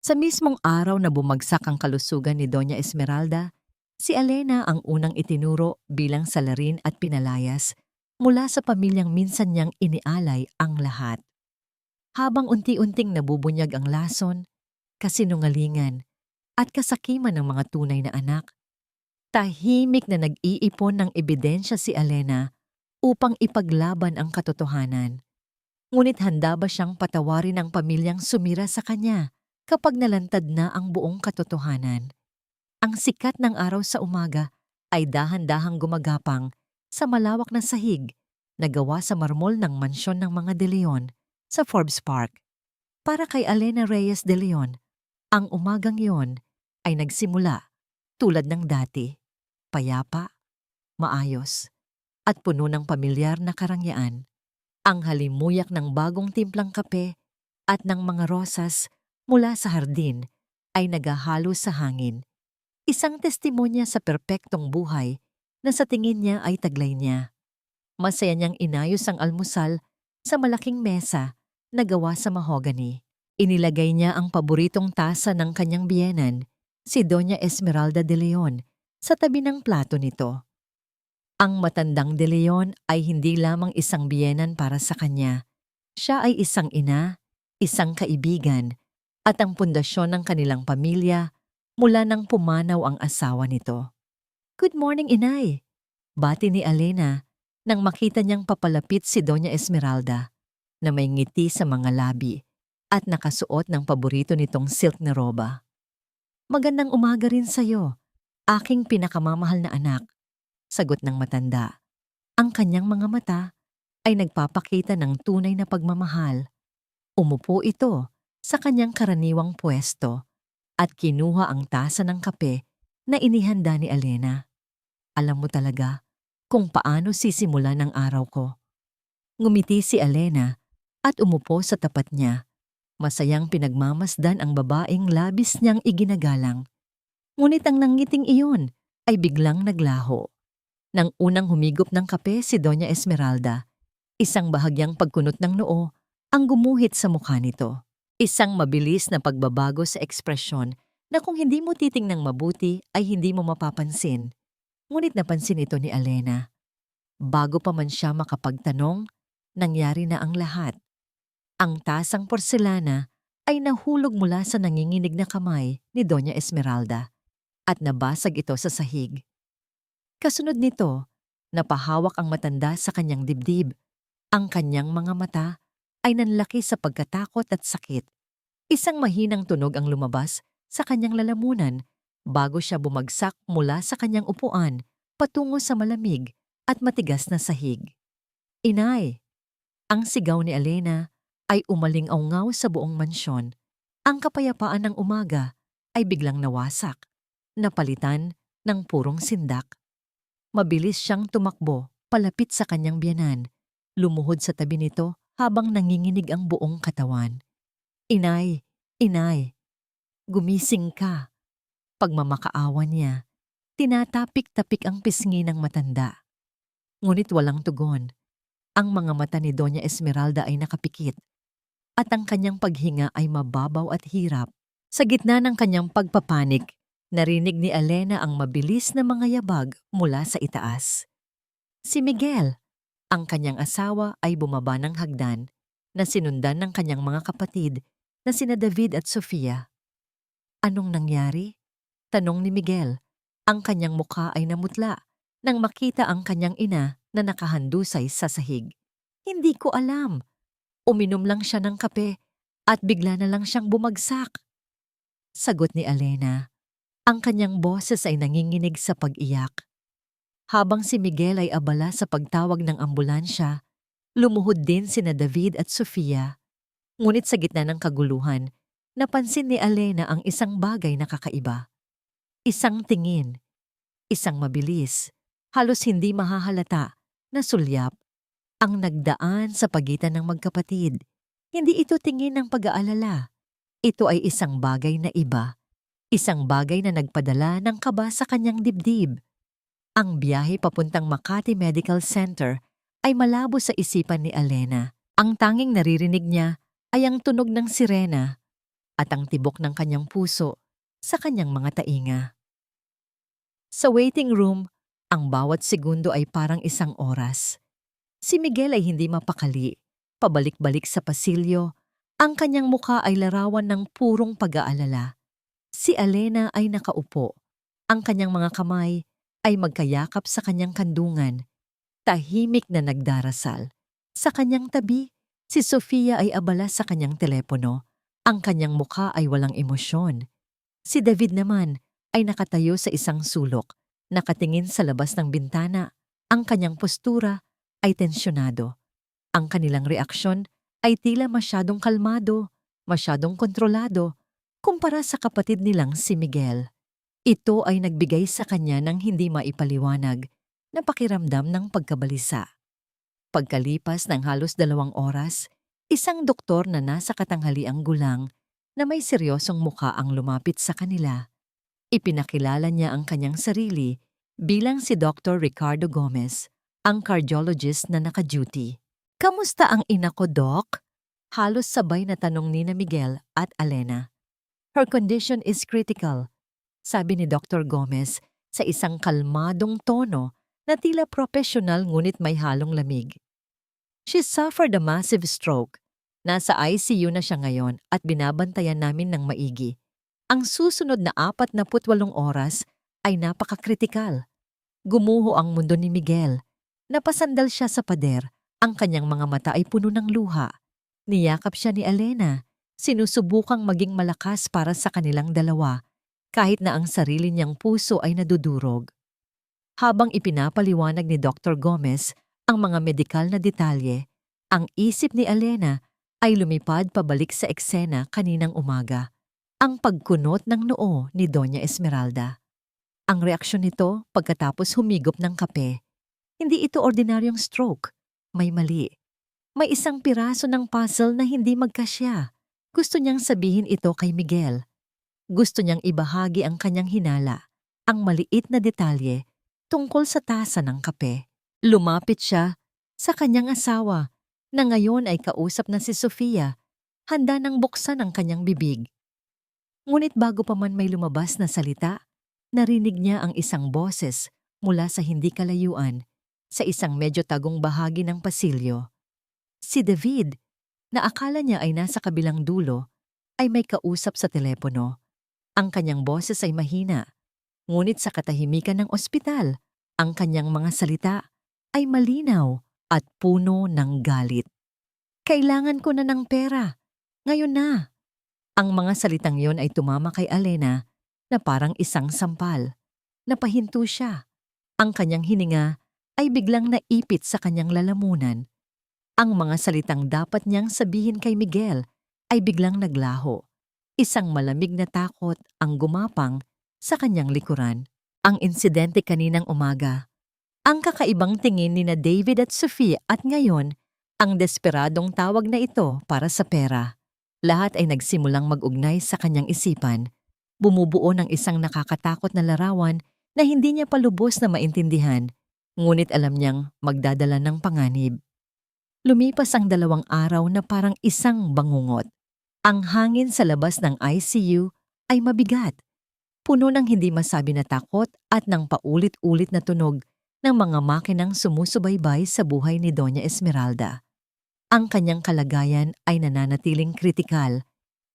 Sa mismong araw na bumagsak ang kalusugan ni Doña Esmeralda, si Elena ang unang itinuro bilang salarin at pinalayas mula sa pamilyang minsan niyang inialay ang lahat. Habang unti-unting nabubunyag ang lason, kasinungalingan at kasakiman ng mga tunay na anak, tahimik na nag-iipon ng ebidensya si Elena upang ipaglaban ang katotohanan. Ngunit handa ba siyang patawarin ang pamilyang sumira sa kanya kapag nalantad na ang buong katotohanan? Ang sikat ng araw sa umaga ay dahan-dahang gumagapang sa malawak na sahig na gawa sa marmol ng mansyon ng mga De Leon sa Forbes Park. Para kay Elena Reyes De Leon, ang umagang iyon ay nagsimula tulad ng dati, payapa, maayos, at puno ng pamilyar na karangyaan. Ang halimuyak ng bagong timplang kape at ng mga rosas mula sa hardin ay nagahalo sa hangin. Isang testimonya sa perpektong buhay na sa tingin niya ay taglay niya. Masaya niyang inayos ang almusal sa malaking mesa na gawa sa mahogany. Inilagay niya ang paboritong tasa ng kanyang biyenan, si Doña Esmeralda de Leon, sa tabi ng plato nito. Ang matandang De Leon ay hindi lamang isang biyenan para sa kanya. Siya ay isang ina, isang kaibigan, at ang pundasyon ng kanilang pamilya mula nang pumanaw ang asawa nito. "Good morning, Inay!" Bati ni Elena nang makita niyang papalapit si Doña Esmeralda na may ngiti sa mga labi at nakasuot ng paborito nitong silk na roba. "Magandang umaga rin sa'yo, aking pinakamamahal na anak," sagot ng matanda. Ang kanyang mga mata ay nagpapakita ng tunay na pagmamahal. Umupo ito sa kanyang karaniwang pwesto at kinuha ang tasa ng kape na inihanda ni Elena. "Alam mo talaga kung paano sisimula ng araw ko." Ngumiti si Elena at umupo sa tapat niya. Masayang pinagmamasdan ang babaeng labis niyang iginagalang. Ngunit ang nangiting iyon ay biglang naglaho. Nang unang humigop ng kape si Doña Esmeralda, isang bahagyang pagkunot ng noo ang gumuhit sa mukha nito. Isang mabilis na pagbabago sa ekspresyon na kung hindi mo titingnang mabuti ay hindi mo mapapansin. Ngunit napansin ito ni Elena. Bago pa man siya makapagtanong, nangyari na ang lahat. Ang tasang porselana ay nahulog mula sa nanginginig na kamay ni Doña Esmeralda at nabasag ito sa sahig. Kasunod nito, napahawak ang matanda sa kanyang dibdib. Ang kanyang mga mata ay nanlaki sa pagkatakot at sakit. Isang mahinang tunog ang lumabas sa kanyang lalamunan bago siya bumagsak mula sa kanyang upuan patungo sa malamig at matigas na sahig. "Inay!" Ang sigaw ni Elena ay umaling-aungaw sa buong mansyon. Ang kapayapaan ng umaga ay biglang nawasak, napalitan ng purong sindak. Mabilis siyang tumakbo palapit sa kanyang biyenan, lumuhod sa tabi nito habang nanginginig ang buong katawan. "Inay, Inay, gumising ka." Pagmamakaawa niya, tinatapik-tapik ang pisngi ng matanda. Ngunit walang tugon. Ang mga mata ni Doña Esmeralda ay nakapikit at ang kanyang paghinga ay mababaw at hirap. Sa gitna ng kanyang pagpapanik, narinig ni Elena ang mabilis na mga yabag mula sa itaas. Si Miguel, ang kanyang asawa, ay bumaba ng hagdan na sinundan ng kanyang mga kapatid na sina David at Sofia. "Anong nangyari?" tanong ni Miguel. Ang kanyang mukha ay namutla nang makita ang kanyang ina na nakahandusay sa sahig. "Hindi ko alam. Uminom lang siya ng kape at bigla na lang siyang bumagsak," sagot ni Elena. Ang kanyang boses ay nanginginig sa pag-iyak. Habang si Miguel ay abala sa pagtawag ng ambulansya, lumuhod din sina David at Sofia. Ngunit sa gitna ng kaguluhan, napansin ni Elena ang isang bagay na kakaiba. Isang tingin, isang mabilis, halos hindi mahahalata na sulyap ang nagdaan sa pagitan ng magkapatid. Hindi ito tingin ng pag-aalala. Ito ay isang bagay na iba. Isang bagay na nagpadala ng kaba sa kanyang dibdib. Ang biyahe papuntang Makati Medical Center ay malabo sa isipan ni Elena. Ang tanging naririnig niya ay ang tunog ng sirena at ang tibok ng kanyang puso sa kanyang mga tainga. Sa waiting room, ang bawat segundo ay parang isang oras. Si Miguel ay hindi mapakali, pabalik-balik sa pasilyo. Ang kanyang mukha ay larawan ng purong pag-aalala. Si Alena ay nakaupo. Ang kanyang mga kamay ay magkayakap sa kanyang kandungan, tahimik na nagdarasal. Sa kanyang tabi, si Sofia ay abala sa kanyang telepono. Ang kanyang mukha ay walang emosyon. Si David naman ay nakatayo sa isang sulok, nakatingin sa labas ng bintana. Ang kanyang postura ay tensyonado. Ang kanilang reaksyon ay tila masyadong kalmado, masyadong kontrolado, kumpara sa kapatid nilang si Miguel. Ito ay nagbigay sa kanya ng hindi maipaliwanag na pakiramdam ng pagkabalisa. Pagkalipas ng halos 2 oras, isang doktor na nasa katanghaliang gulang na may seryosong mukha ang lumapit sa kanila. Ipinakilala niya ang kanyang sarili bilang si Dr. Ricardo Gomez, ang cardiologist na naka-duty. "Kamusta ang ina ko, Doc?" Halos sabay na tanong ni Miguel at Alena. "Her condition is critical," sabi ni Dr. Gomez sa isang kalmadong tono na tila profesional ngunit may halong lamig. "She suffered a massive stroke. Nasa ICU na siya ngayon at binabantayan namin ng maigi. Ang susunod na 48 oras ay napakakritikal." Gumuho ang mundo ni Miguel. Napasandal siya sa pader. Ang kanyang mga mata ay puno ng luha. Niyakap siya ni Alena, sinusubukang maging malakas para sa kanilang dalawa, kahit na ang sarili niyang puso ay nadudurog. Habang ipinapaliwanag ni Dr. Gomez ang mga medikal na detalye, ang isip ni Alena ay lumipad pabalik sa eksena kaninang umaga, ang pagkunot ng noo ni Doña Esmeralda. Ang reaksyon nito pagkatapos humigop ng kape. Hindi ito ordinaryong stroke. May mali. May isang piraso ng puzzle na hindi magkasya. Gusto niyang sabihin ito kay Miguel. Gusto niyang ibahagi ang kanyang hinala, ang maliit na detalye tungkol sa tasa ng kape. Lumapit siya sa kanyang asawa na ngayon ay kausap na si Sofia, handa nang buksan ang kanyang bibig. Ngunit bago pa man may lumabas na salita, narinig niya ang isang boses mula sa hindi kalayuan sa isang medyo tagong bahagi ng pasilyo. Si David, na akala niya ay nasa kabilang dulo, ay may kausap sa telepono. Ang kanyang boses ay mahina, ngunit sa katahimikan ng ospital, ang kanyang mga salita ay malinaw at puno ng galit. "Kailangan ko na ng pera. Ngayon na." Ang mga salitang yon ay tumama kay Alena na parang isang sampal. Napahinto siya. Ang kanyang hininga ay biglang naipit sa kanyang lalamunan. Ang mga salitang dapat niyang sabihin kay Miguel ay biglang naglaho. Isang malamig na takot ang gumapang sa kanyang likuran. Ang insidente kaninang umaga. Ang kakaibang tingin ni na David at Sofia at ngayon, ang desperadong tawag na ito para sa pera. Lahat ay nagsimulang mag-ugnay sa kanyang isipan. Bumubuo ng isang nakakatakot na larawan na hindi niya palubos na maintindihan. Ngunit alam niyang magdadala ng panganib. Lumipas ang 2 araw na parang isang bangungot. Ang hangin sa labas ng ICU ay mabigat, puno ng hindi masabi na takot at ng paulit-ulit na tunog ng mga makinang sumusubaybay sa buhay ni Doña Esmeralda. Ang kanyang kalagayan ay nananatiling kritikal,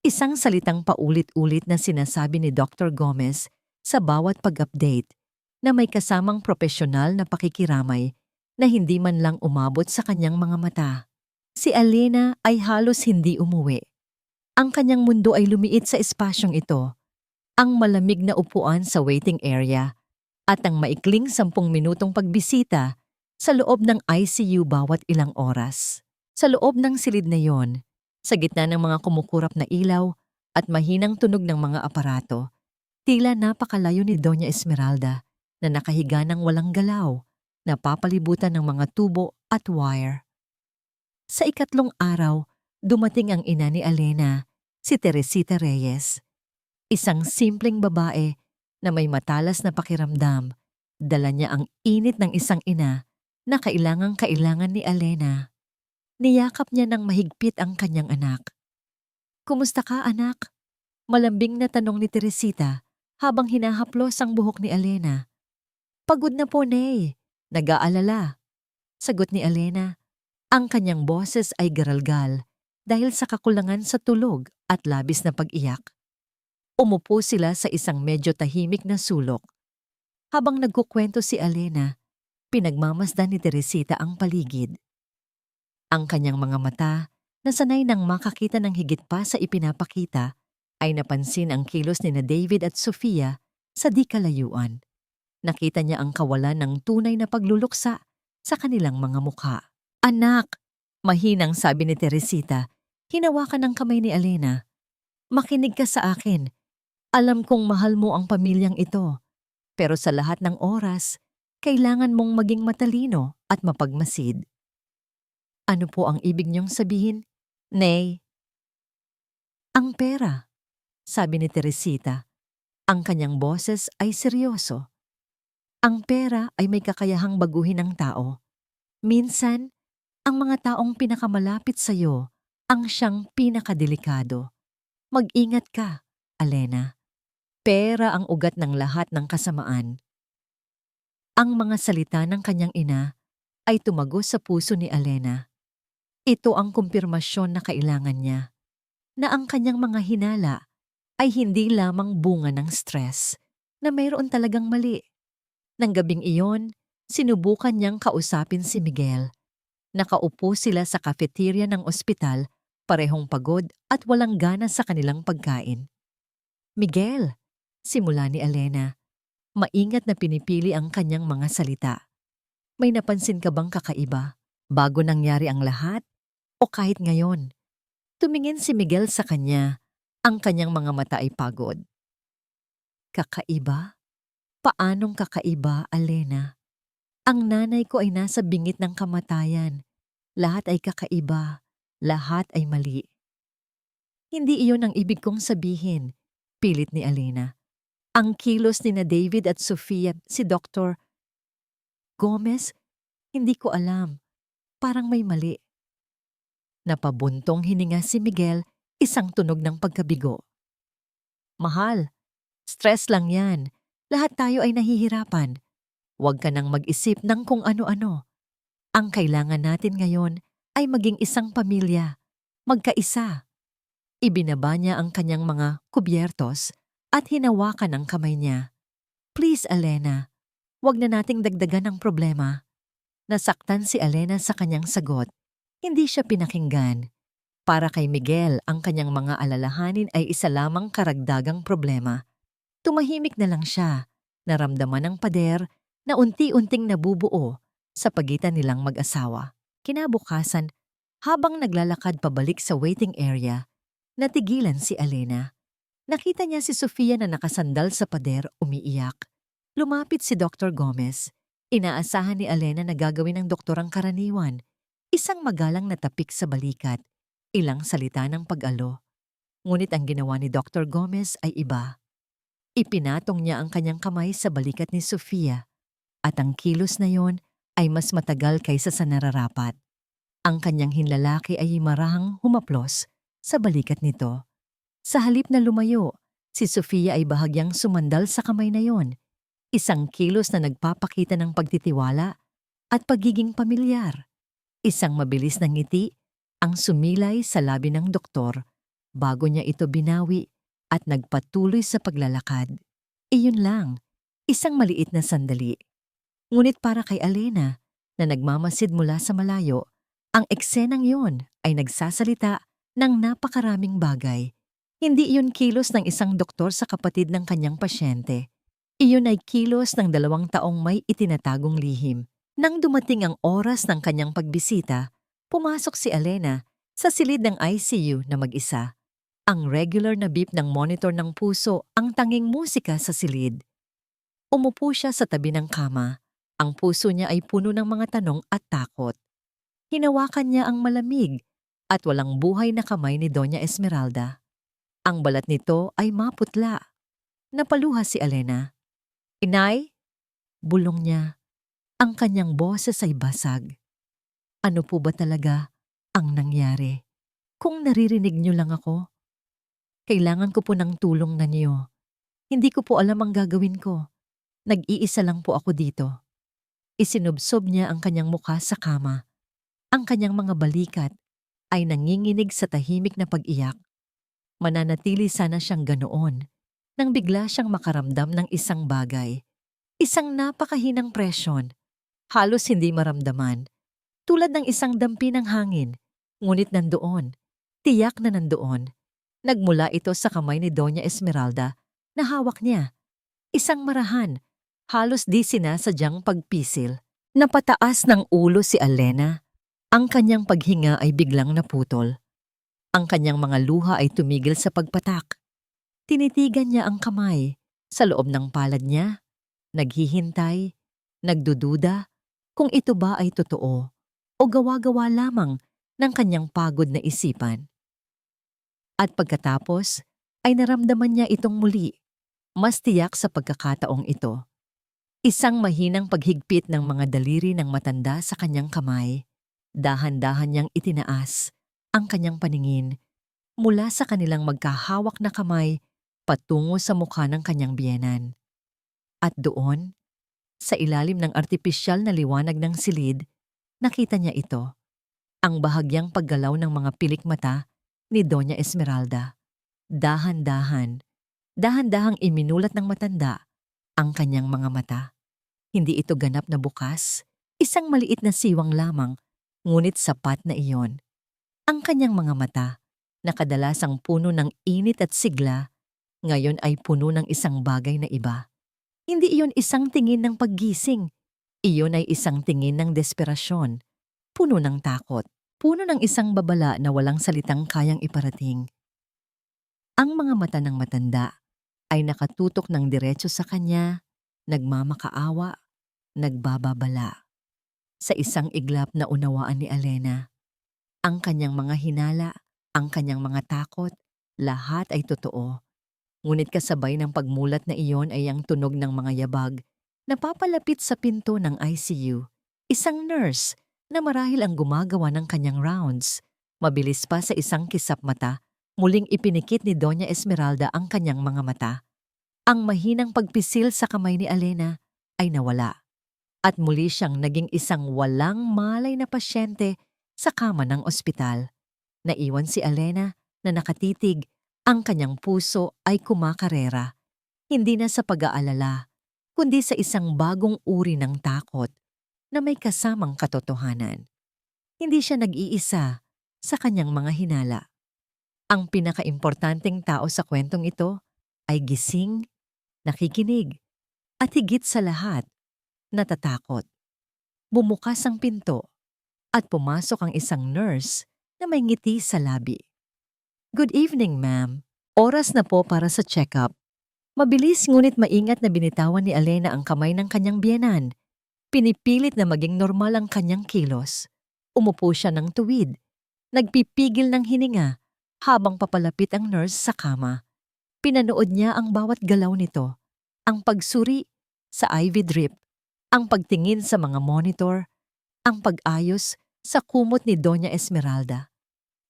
isang salitang paulit-ulit na sinasabi ni Dr. Gomez sa bawat pag-update, na may kasamang propesyonal na pakikiramay na hindi man lang umabot sa kanyang mga mata. Si Alena ay halos hindi umuwi. Ang kanyang mundo ay lumiit sa espasyong ito, ang malamig na upuan sa waiting area at ang maikling 10 minutong pagbisita sa loob ng ICU bawat ilang oras. Sa loob ng silid na yon, sa gitna ng mga kumukurap na ilaw at mahinang tunog ng mga aparato, tila napakalayo ni Doña Esmeralda na nakahiga ng walang galaw, napapalibutan ng mga tubo at wire. Sa 3 araw, dumating ang ina ni Alena, si Teresita Reyes. Isang simpleng babae na may matalas na pakiramdam. Dala niya ang init ng isang ina na kailangang-kailangan ni Alena. Niyakap niya ng mahigpit ang kanyang anak. "Kumusta ka, anak?" Malambing na tanong ni Teresita habang hinahaplos ang buhok ni Alena. Pagod na po, Nay. Nag-aalala. Sagot ni Alena. Ang kanyang boses ay garalgal dahil sa kakulangan sa tulog at labis na pag-iyak. Umupo sila sa isang medyo tahimik na sulok. Habang nagkukwento si Alena, pinagmamasdan ni Teresita ang paligid. Ang kanyang mga mata, na sanay nang makakita ng higit pa sa ipinapakita, ay napansin ang kilos ni na David at Sofia sa di kalayuan. Nakita niya ang kawalan ng tunay na pagluluksa sa kanilang mga mukha. Anak, mahinang sabi ni Teresita, hinawakan ang kamay ni Alena. Makinig ka sa akin. Alam kong mahal mo ang pamilyang ito. Pero sa lahat ng oras, kailangan mong maging matalino at mapagmasid. Ano po ang ibig niyong sabihin? Nay. Ang pera, sabi ni Teresita. Ang kanyang boses ay seryoso. Ang pera ay may kakayahang baguhin ang tao. Minsan, ang mga taong pinakamalapit sa iyo ang siyang pinakadelikado. Mag-ingat ka, Alena. Pera ang ugat ng lahat ng kasamaan. Ang mga salita ng kanyang ina ay tumagos sa puso ni Alena. Ito ang kumpirmasyon na kailangan niya, na ang kanyang mga hinala ay hindi lamang bunga ng stress, na mayroon talagang mali. Nang gabing iyon, sinubukan niyang kausapin si Miguel. Nakaupo sila sa cafeteria ng ospital, parehong pagod at walang gana sa kanilang pagkain. Miguel, simula ni Alena, maingat na pinipili ang kanyang mga salita. May napansin ka bang kakaiba bago nangyari ang lahat? O kahit ngayon? Tumingin si Miguel sa kanya, ang kanyang mga mata ay pagod. Kakaiba? Paanong kakaiba, Alena? Ang nanay ko ay nasa bingit ng kamatayan. Lahat ay kakaiba. Lahat ay mali. Hindi iyon ang ibig kong sabihin, pilit ni Alena. Ang kilos ni na David at Sofia, si Dr. Gomez, hindi ko alam. Parang may mali. Napabuntong hininga si Miguel, isang tunog ng pagkabigo. Mahal, stress lang yan. Lahat tayo ay nahihirapan. Huwag ka nang mag-isip ng kung ano-ano. Ang kailangan natin ngayon ay maging isang pamilya, magkaisa. Ibinaba niya ang kanyang mga kubyertos at hinawakan ang kamay niya. Please, Alena, huwag na nating dagdagan ang problema. Nasaktan si Alena sa kanyang sagot. Hindi siya pinakinggan. Para kay Miguel, ang kanyang mga alalahanin ay isa lamang karagdagang problema. Tumahimik na lang siya, naramdaman ng pader na unti-unting nabubuo sa pagitan nilang mag-asawa. Kinabukasan, habang naglalakad pabalik sa waiting area, natigilan si Alena. Nakita niya si Sofia na nakasandal sa pader, umiiyak. Lumapit si Dr. Gomez. Inaasahan ni Alena na gagawin ng doktor ang karaniwan. Isang magalang na tapik sa balikat, ilang salita ng pag-alo. Ngunit ang ginawa ni Dr. Gomez ay iba. Ipinatong niya ang kanyang kamay sa balikat ni Sofia at ang kilos na yon ay mas matagal kaysa sa nararapat. Ang kanyang hinlalaki ay marahang humaplos sa balikat nito. Sa halip na lumayo, si Sofia ay bahagyang sumandal sa kamay na yon. Isang kilos na nagpapakita ng pagtitiwala at pagiging pamilyar. Isang mabilis na ngiti ang sumilay sa labi ng doktor bago niya ito binawi at nagpatuloy sa paglalakad. Iyon lang, isang maliit na sandali. Ngunit para kay Alena, na nagmamasid mula sa malayo, ang eksenang yon ay nagsasalita ng napakaraming bagay. Hindi iyon kilos ng isang doktor sa kapatid ng kanyang pasyente. Iyon ay kilos ng 2 taong may itinatagong lihim. Nang dumating ang oras ng kanyang pagbisita, pumasok si Alena sa silid ng ICU na mag-isa. Ang regular na beep ng monitor ng puso ang tanging musika sa silid. Umupo siya sa tabi ng kama. Ang puso niya ay puno ng mga tanong at takot. Hinawakan niya ang malamig at walang buhay na kamay ni Doña Esmeralda. Ang balat nito ay maputla. Napaluha si Alena. Inay? Bulong niya. Ang kanyang boses ay basag. Ano po ba talaga ang nangyari? Kung naririnig niyo lang ako. Kailangan ko po ng tulong na niyo. Hindi ko po alam ang gagawin ko. Nag-iisa lang po ako dito. Isinubsob niya ang kanyang mukha sa kama. Ang kanyang mga balikat ay nanginginig sa tahimik na pag-iyak. Mananatili sana siyang ganoon nang bigla siyang makaramdam ng isang bagay. Isang napakahinang presyon. Halos hindi maramdaman. Tulad ng isang dampi ng hangin. Ngunit nandoon. Tiyak na nandoon. Nagmula ito sa kamay ni Doña Esmeralda na hawak niya. Isang marahan. Halos di sinasadyang pagpisil. Napataas ng ulo si Alena. Ang kanyang paghinga ay biglang naputol. Ang kanyang mga luha ay tumigil sa pagpatak. Tinitigan niya ang kamay. Sa loob ng palad niya, naghihintay, nagdududa kung ito ba ay totoo o gawa-gawa lamang ng kanyang pagod na isipan. At pagkatapos, ay naramdaman niya itong muli, mas tiyak sa pagkakataong ito. Isang mahinang paghigpit ng mga daliri ng matanda sa kanyang kamay. Dahan-dahan niyang itinaas ang kanyang paningin mula sa kanilang magkahawak na kamay patungo sa mukha ng kanyang biyenan. At doon, sa ilalim ng artipisyal na liwanag ng silid, nakita niya ito, ang bahagyang paggalaw ng mga pilik mata ni Doña Esmeralda. Dahan-dahang iminulat ng matanda ang kanyang mga mata. Hindi ito ganap na bukas, isang maliit na siwang lamang, ngunit sapat na iyon. Ang kanyang mga mata, na kadalasang puno ng init at sigla, ngayon ay puno ng isang bagay na iba. Hindi iyon isang tingin ng paggising, iyon ay isang tingin ng desperasyon, puno ng takot, puno ng isang babala na walang salitang kayang iparating. Ang mga mata ng matanda ay nakatutok ng diretso sa kanya, nagmamakaawa, nagbababala. Sa isang iglap na unawaan ni Alena, ang kanyang mga hinala, ang kanyang mga takot, lahat ay totoo. Ngunit kasabay ng pagmulat na iyon ay ang tunog ng mga yabag na papalapit sa pinto ng ICU. Isang nurse na marahil ang gumagawa ng kanyang rounds. Mabilis pa sa isang kisap mata, muling ipinikit ni Doña Esmeralda ang kanyang mga mata. Ang mahinang pagpisil sa kamay ni Alena ay nawala. At muli siyang naging isang walang malay na pasyente sa kama ng ospital. Naiwan si Alena na nakatitig, ang kanyang puso ay kumakarera. Hindi na sa pag-aalala, kundi sa isang bagong uri ng takot na may kasamang katotohanan. Hindi siya nag-iisa sa kanyang mga hinala. Ang pinakaimportanteng tao sa kwentong ito ay gising, nakikinig, at higit sa lahat, natatakot. Bumukas ang pinto at pumasok ang isang nurse na may ngiti sa labi. "Good evening, ma'am. Oras na po para sa check-up." Mabilis ngunit maingat na binitawan ni Alena ang kamay ng kanyang biyenan. Pinipilit na maging normal ang kanyang kilos. Umupo siya ng tuwid. Nagpipigil ng hininga habang papalapit ang nurse sa kama. Pinanood niya ang bawat galaw nito. Ang pagsuri sa IV drip, ang pagtingin sa mga monitor, ang pag-ayos sa kumot ni Doña Esmeralda.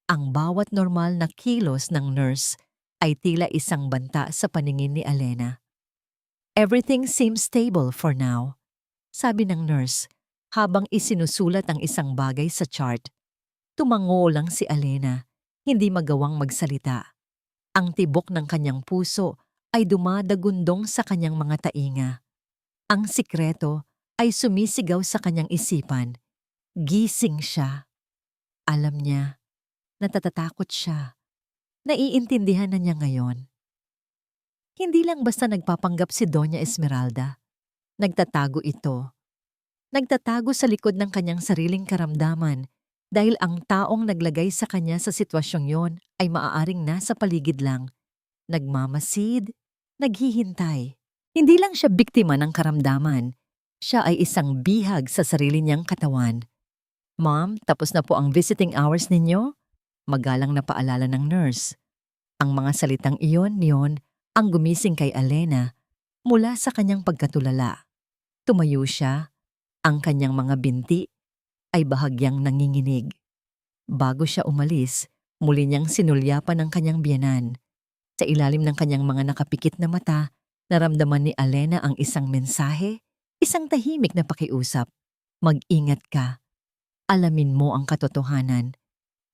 Ang bawat normal na kilos ng nurse ay tila isang banta sa paningin ni Alena. "Everything seems stable for now," sabi ng nurse habang isinusulat ang isang bagay sa chart. Tumango lang si Alena, hindi magawang magsalita. Ang tibok ng kanyang puso ay dumadagundong sa kanyang mga tainga. Ang sikreto ay sumisigaw sa kanyang isipan. Gising siya. Alam niya, natatakot siya. Naiintindihan na niya ngayon. Hindi lang basta nagpapanggap si Doña Esmeralda. Nagtatago ito. Nagtatago sa likod ng kanyang sariling karamdaman dahil ang taong naglagay sa kanya sa sitwasyong yon ay maaaring nasa paligid lang. Nagmamasid, naghihintay. Hindi lang siya biktima ng karamdaman. Siya ay isang bihag sa sarili niyang katawan. "Ma'am, tapos na po ang visiting hours ninyo?" Magalang na paalala ng nurse. Ang mga salitang iyon ang gumising kay Alena mula sa kanyang pagkatulala. Tumayo siya, ang kanyang mga binti ay bahagyang nanginginig. Bago siya umalis, muli niyang sinulyapan ang kanyang biyenan. Sa ilalim ng kanyang mga nakapikit na mata, naramdaman ni Alena ang isang mensahe, isang tahimik na pakiusap. Mag-ingat ka. Alamin mo ang katotohanan.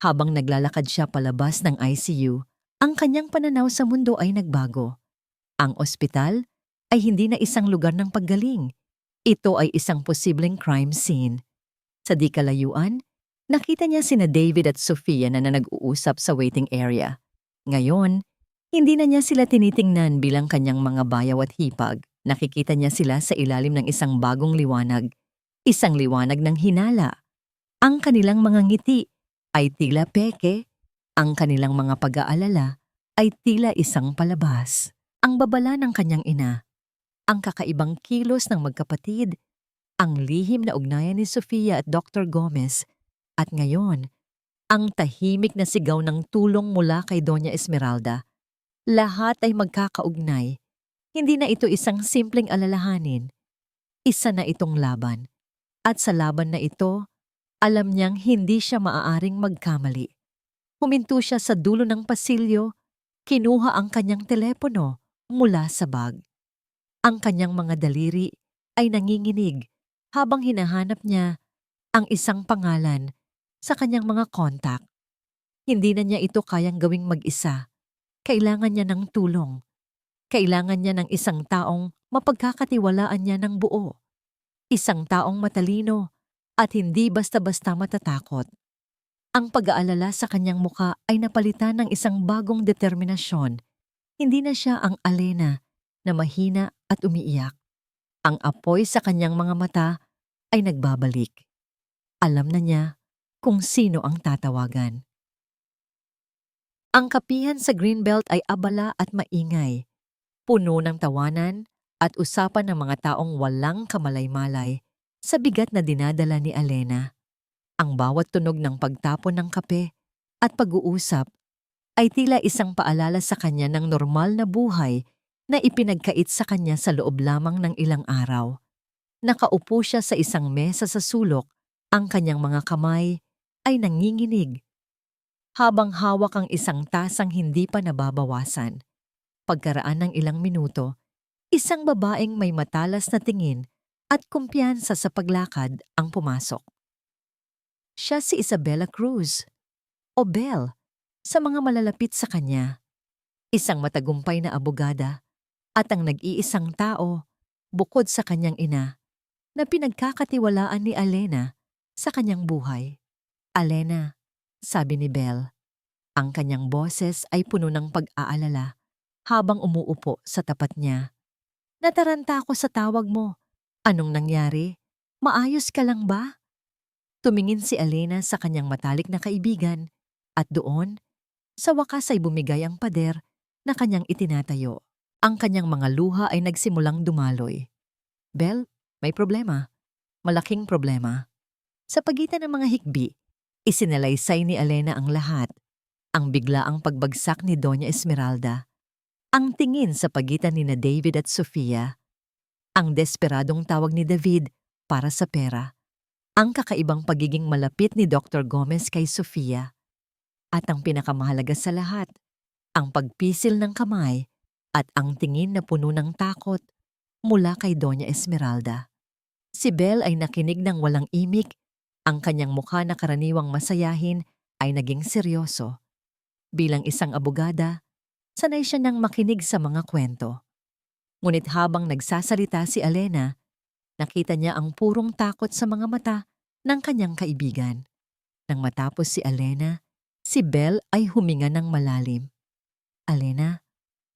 Habang naglalakad siya palabas ng ICU, ang kanyang pananaw sa mundo ay nagbago. Ang ospital ay hindi na isang lugar ng paggaling. Ito ay isang posibleng crime scene. Sa di kalayuan, nakita niya sina David at Sofia na nag-uusap sa waiting area. Ngayon, hindi na niya sila tinitingnan bilang kanyang mga bayaw at hipag. Nakikita niya sila sa ilalim ng isang bagong liwanag. Isang liwanag ng hinala. Ang kanilang mga ngiti ay tila peke. Ang kanilang mga pag-aalala ay tila isang palabas. Ang babala ng kanyang ina. Ang kakaibang kilos ng magkapatid. Ang lihim na ugnayan ni Sofia at Dr. Gomez. At ngayon, ang tahimik na sigaw ng tulong mula kay Doña Esmeralda. Lahat ay magkakaugnay. Hindi na ito isang simpleng alalahanin. Isa na itong laban. At sa laban na ito, alam niyang hindi siya maaaring magkamali. Huminto siya sa dulo ng pasilyo, kinuha ang kanyang telepono mula sa bag. Ang kanyang mga daliri ay nanginginig habang hinahanap niya ang isang pangalan sa kanyang mga kontak. Hindi na niya ito kayang gawing mag-isa. Kailangan niya ng tulong. Kailangan niya ng isang taong mapagkakatiwalaan niya ng buo. Isang taong matalino at hindi basta-basta matatakot. Ang pag-aalala sa kanyang muka ay napalitan ng isang bagong determinasyon. Hindi na siya ang Alena na mahina at umiiyak. Ang apoy sa kanyang mga mata ay nagbabalik. Alam na niya kung sino ang tatawagan. Ang kapihan sa Greenbelt ay abala at maingay. Puno ng tawanan at usapan ng mga taong walang kamalay-malay sa bigat na dinadala ni Alena. Ang bawat tunog ng pagtapon ng kape at pag-uusap ay tila isang paalala sa kanya ng normal na buhay na ipinagkait sa kanya sa loob lamang ng ilang araw. Nakaupo siya sa isang mesa sa sulok, ang kanyang mga kamay ay nanginginig. Habang hawak ang isang tasang hindi pa nababawasan. Pagkaraan ng ilang minuto, isang babaeng may matalas na tingin at kumpiyansa sa paglakad ang pumasok. Siya si Isabella Cruz, o Belle, sa mga malalapit sa kanya. Isang matagumpay na abogada at ang nag-iisang tao, bukod sa kanyang ina, na pinagkakatiwalaan ni Alena sa kanyang buhay. Alena, sabi ni Belle. Ang kanyang boses ay puno ng pag-aalala habang umuupo sa tapat niya. Nataranta ako sa tawag mo. Anong nangyari? Maayos ka lang ba? Tumingin si Alena sa kanyang matalik na kaibigan at doon, sa wakas ay bumigay ang pader na kanyang itinatayo. Ang kanyang mga luha ay nagsimulang dumaloy. Belle, may problema. Malaking problema. Sa pagitan ng mga hikbi, isinalaysay ni Alena ang lahat. Ang biglaang pagbagsak ni Doña Esmeralda. Ang tingin sa pagitan ni David at Sofia. Ang desperadong tawag ni David para sa pera. Ang kakaibang pagiging malapit ni Dr. Gomez kay Sofia. At ang pinakamahalaga sa lahat, ang pagpisil ng kamay at ang tingin na puno ng takot mula kay Doña Esmeralda. Si Belle ay nakinig ng walang imik. Ang kanyang mukha na karaniwang masayahin ay naging seryoso. Bilang isang abogada, sanay siya nang makinig sa mga kwento. Ngunit habang nagsasalita si Alena, nakita niya ang purong takot sa mga mata ng kanyang kaibigan. Nang matapos si Alena, si Belle ay huminga ng malalim. Alena,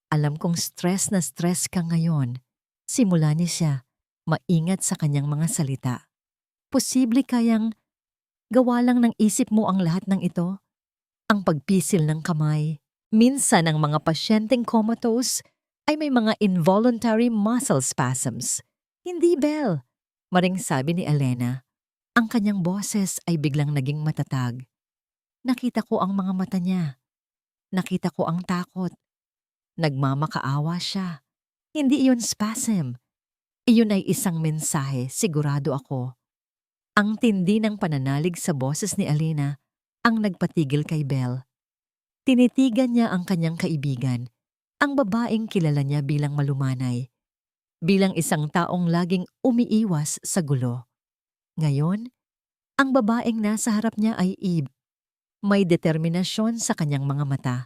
alam kong stress na stress ka ngayon. Simula niya siya, maingat sa kanyang mga salita. Posible kayang gawa lang ng isip mo ang lahat ng ito? Ang pagpisil ng kamay. Minsan ang mga pasyenteng comatose ay may mga involuntary muscle spasms. Hindi, Belle. Maring sabi ni Alena. Ang kanyang boses ay biglang naging matatag. Nakita ko ang mga mata niya. Nakita ko ang takot. Nagmamakaawa siya. Hindi iyon spasm. Iyon ay isang mensahe, sigurado ako. Ang tindi ng pananalig sa boses ni Alena ang nagpatigil kay Belle. Tinitigan niya ang kanyang kaibigan Ang babaeng kilala niya bilang malumanay, bilang isang taong laging umiiwas sa gulo. Ngayon, ang babaeng nasa harap niya ay Eve. May determinasyon sa kanyang mga mata.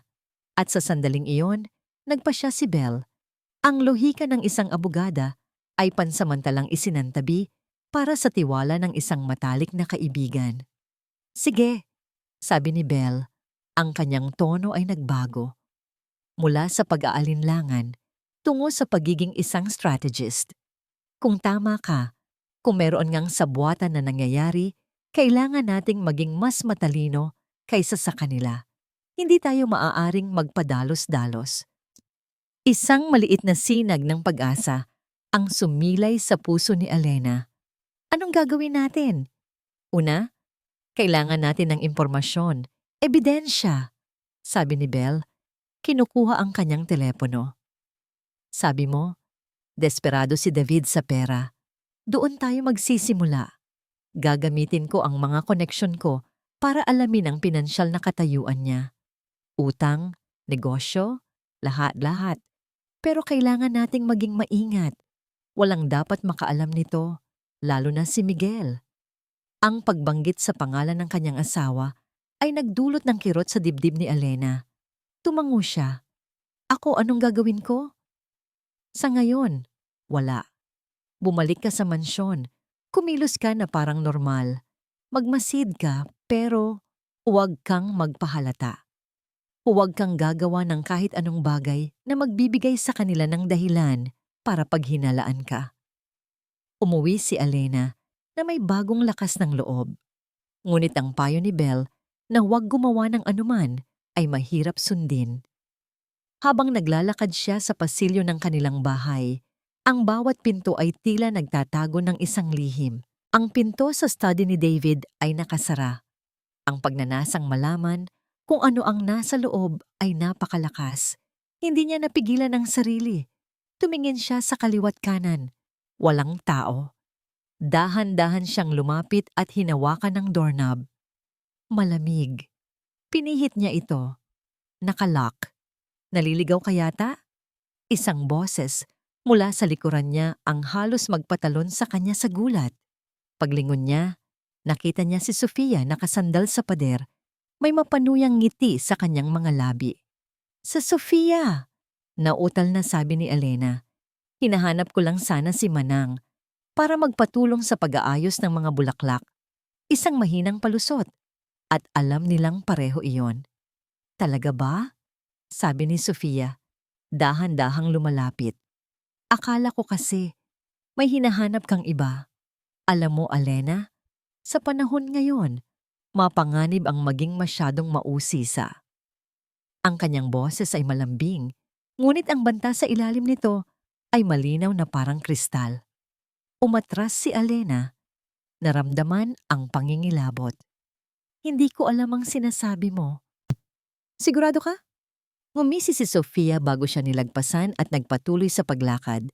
At sa sandaling iyon, nagpa siya si Belle. Ang lohika ng isang abogada ay pansamantalang isinantabi para sa tiwala ng isang matalik na kaibigan. Sige, sabi ni Belle. Ang kanyang tono ay nagbago. Mula sa pag-aalinlangan tungo sa pagiging isang strategist. Kung tama ka, kung meron ngang sabwatan na nangyayari, kailangan nating maging mas matalino kaysa sa kanila. Hindi tayo maaaring magpadalos-dalos. Isang maliit na sinag ng pag-asa ang sumilay sa puso ni Elena. Anong gagawin natin? Una, kailangan natin ng impormasyon, ebidensya. Sabi ni Belle, kinukuha ang kanyang telepono. Sabi mo, desperado si David sa pera. Doon tayo magsisimula. Gagamitin ko ang mga koneksyon ko para alamin ang pinansyal na katayuan niya. Utang, negosyo, lahat-lahat. Pero kailangan nating maging maingat. Walang dapat makaalam nito, lalo na si Miguel. Ang pagbanggit sa pangalan ng kanyang asawa ay nagdulot ng kirot sa dibdib ni Elena. Tumango siya. Ako, anong gagawin ko? Sa ngayon, wala. Bumalik ka sa mansyon. Kumilos ka na parang normal. Magmasid ka, pero huwag kang magpahalata. Huwag kang gagawa ng kahit anong bagay na magbibigay sa kanila ng dahilan para paghinalaan ka. Umuwi si Elena na may bagong lakas ng loob. Ngunit ang payo ni Belle na huwag gumawa ng anuman ay mahirap sundin. Habang naglalakad siya sa pasilyo ng kanilang bahay, ang bawat pinto ay tila nagtatago ng isang lihim. Ang pinto sa study ni David ay nakasara. Ang pagnanasang malaman kung ano ang nasa loob ay napakalakas. Hindi niya napigilan ang sarili. Tumingin siya sa kaliwat kanan. Walang tao. Dahan-dahan siyang lumapit at hinawakan ng doorknob. Malamig. Pinihit niya ito. Nakalock. Naliligaw ka yata? Isang boses mula sa likuran niya ang halos magpatalon sa kanya sa gulat. Paglingon niya, nakita niya si Sofia nakasandal sa pader. May mapanuyang ngiti sa kanyang mga labi. Sa Sofia! Nautal na sabi ni Elena. Hinahanap ko lang sana si Manang para magpatulong sa pag-aayos ng mga bulaklak. Isang mahinang palusot. At alam nilang pareho iyon. Talaga ba? Sabi ni Sofia, dahan-dahang lumalapit. Akala ko kasi, may hinahanap kang iba. Alam mo, Elena, sa panahon ngayon, mapanganib ang maging masyadong mausisa. Ang kanyang boses ay malambing, ngunit ang banta sa ilalim nito ay malinaw na parang kristal. Umatras si Elena, naramdaman ang pangingilabot. Hindi ko alam ang sinasabi mo. Sigurado ka? Ngumisi si Sofia bago siya nilagpasan at nagpatuloy sa paglakad.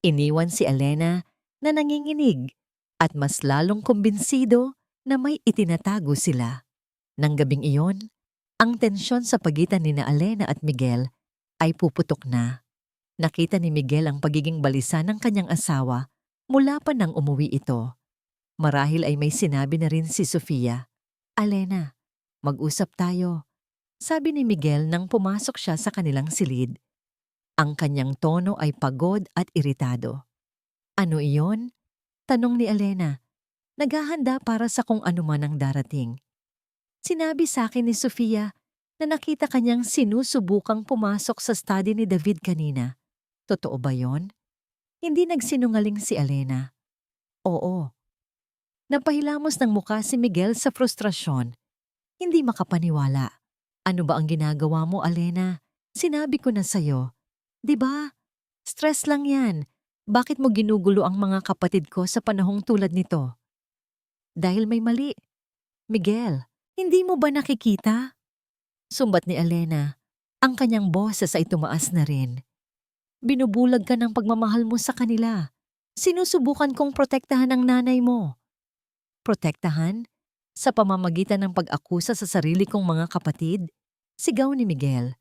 Iniwan si Elena na nanginginig at mas lalong kumbinsido na may itinatago sila. Nang gabing iyon, ang tensyon sa pagitan ni Elena at Miguel ay puputok na. Nakita ni Miguel ang pagiging balisa ng kanyang asawa mula pa nang umuwi ito. Marahil ay may sinabi na rin si Sofia. Elena, mag-usap tayo. Sabi ni Miguel nang pumasok siya sa kanilang silid. Ang kanyang tono ay pagod at iritado. Ano iyon? Tanong ni Elena. Naghahanda para sa kung ano man ang darating. Sinabi sa akin ni Sofia na nakita kanyang sinusubukang pumasok sa study ni David kanina. Totoo ba yon? Hindi nagsinungaling si Elena. Oo. Napahilamos ng mukha si Miguel sa frustrasyon. Hindi makapaniwala. Ano ba ang ginagawa mo, Elena? Sinabi ko na sa'yo. Diba? Stress lang yan. Bakit mo ginugulo ang mga kapatid ko sa panahong tulad nito? Dahil may mali. Miguel, hindi mo ba nakikita? Sumbat ni Elena. Ang kanyang boses ay tumaas na rin. Binubulag ka ng pagmamahal mo sa kanila. Sinusubukan kong protektahan ang nanay mo. Protektahan? Sa pamamagitan ng pag-akusa sa sarili kong mga kapatid? Sigaw ni Miguel.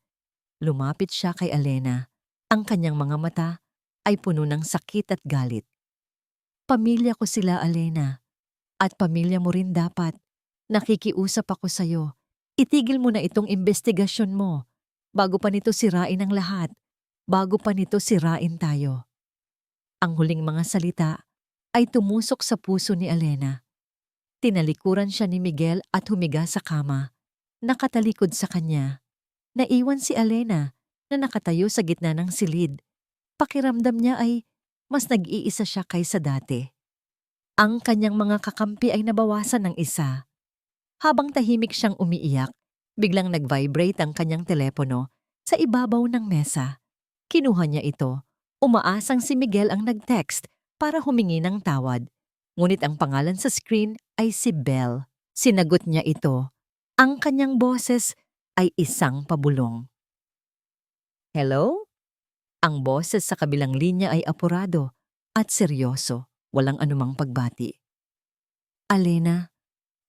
Lumapit siya kay Alena. Ang kanyang mga mata ay puno ng sakit at galit. Pamilya ko sila, Alena. At pamilya mo rin dapat. Nakikiusap ako sa'yo. Itigil mo na itong investigasyon mo. Bago pa nito sirain ang lahat. Bago pa nito sirain tayo. Ang huling mga salita ay tumusok sa puso ni Alena. Tinalikuran siya ni Miguel at humiga sa kama. Nakatalikod sa kanya. Naiwan si Alena na nakatayo sa gitna ng silid. Pakiramdam niya ay mas nag-iisa siya kaysa dati. Ang kanyang mga kakampi ay nabawasan ng isa. Habang tahimik siyang umiiyak, biglang nag-vibrate ang kanyang telepono sa ibabaw ng mesa. Kinuha niya ito. Umaasang si Miguel ang nag-text para humingi ng tawad. Ngunit ang pangalan sa screen ay si Belle. Sinagot niya ito. Ang kanyang boses ay isang pabulong. Hello? Ang boses sa kabilang linya ay apurado at seryoso, walang anumang pagbati. Alena,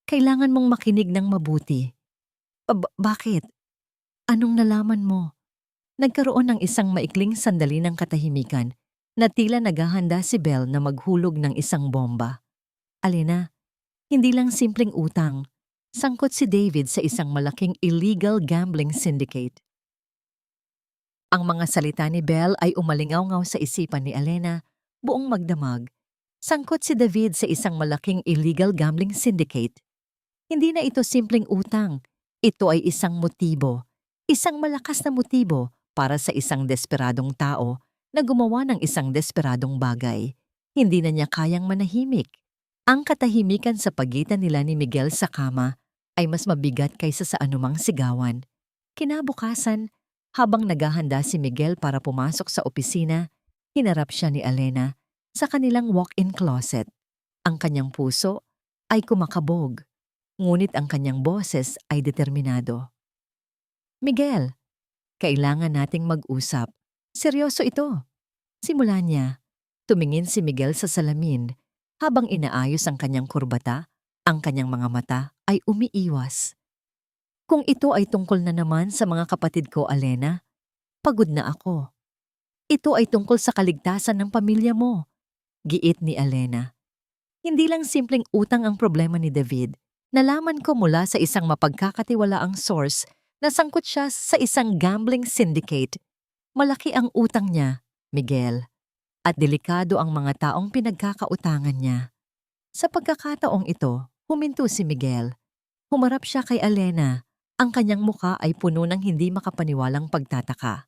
kailangan mong makinig ng mabuti. Bakit? Anong nalaman mo? Nagkaroon ng isang maikling sandali ng katahimikan na tila naghahanda si Belle na maghulog ng isang bomba. Alena, hindi lang simpleng utang. Sangkot si David sa isang malaking illegal gambling syndicate. Ang mga salita ni Belle ay umalingaw-ngaw sa isipan ni Alena, buong magdamag. Sangkot si David sa isang malaking illegal gambling syndicate. Hindi na ito simpleng utang. Ito ay isang motibo. Isang malakas na motibo para sa isang desperadong tao na gumawa ng isang desperadong bagay. Hindi na niya kayang manahimik. Ang katahimikan sa pagitan nila ni Miguel sa kama ay mas mabigat kaysa sa anumang sigawan. Kinabukasan, habang naghahanda si Miguel para pumasok sa opisina, hinarap siya ni Alena sa kanilang walk-in closet. Ang kanyang puso ay kumakabog, ngunit ang kanyang boses ay determinado. Miguel, kailangan nating mag-usap. Seryoso ito. Simula niya, tumingin si Miguel sa salamin habang inaayos ang kanyang kurbata, ang kanyang mga mata ay umiiwas. Kung ito ay tungkol na naman sa mga kapatid ko, Alena, pagod na ako. Ito ay tungkol sa kaligtasan ng pamilya mo, giit ni Alena. Hindi lang simpleng utang ang problema ni David. Nalaman ko mula sa isang mapagkakatiwalaang source na sangkot siya sa isang gambling syndicate. Malaki ang utang niya, Miguel, at delikado ang mga taong pinagkakautangan niya. Sa pagkakataong ito, huminto si Miguel. Humarap siya kay Alena. Ang kanyang muka ay puno ng hindi makapaniwalang pagtataka.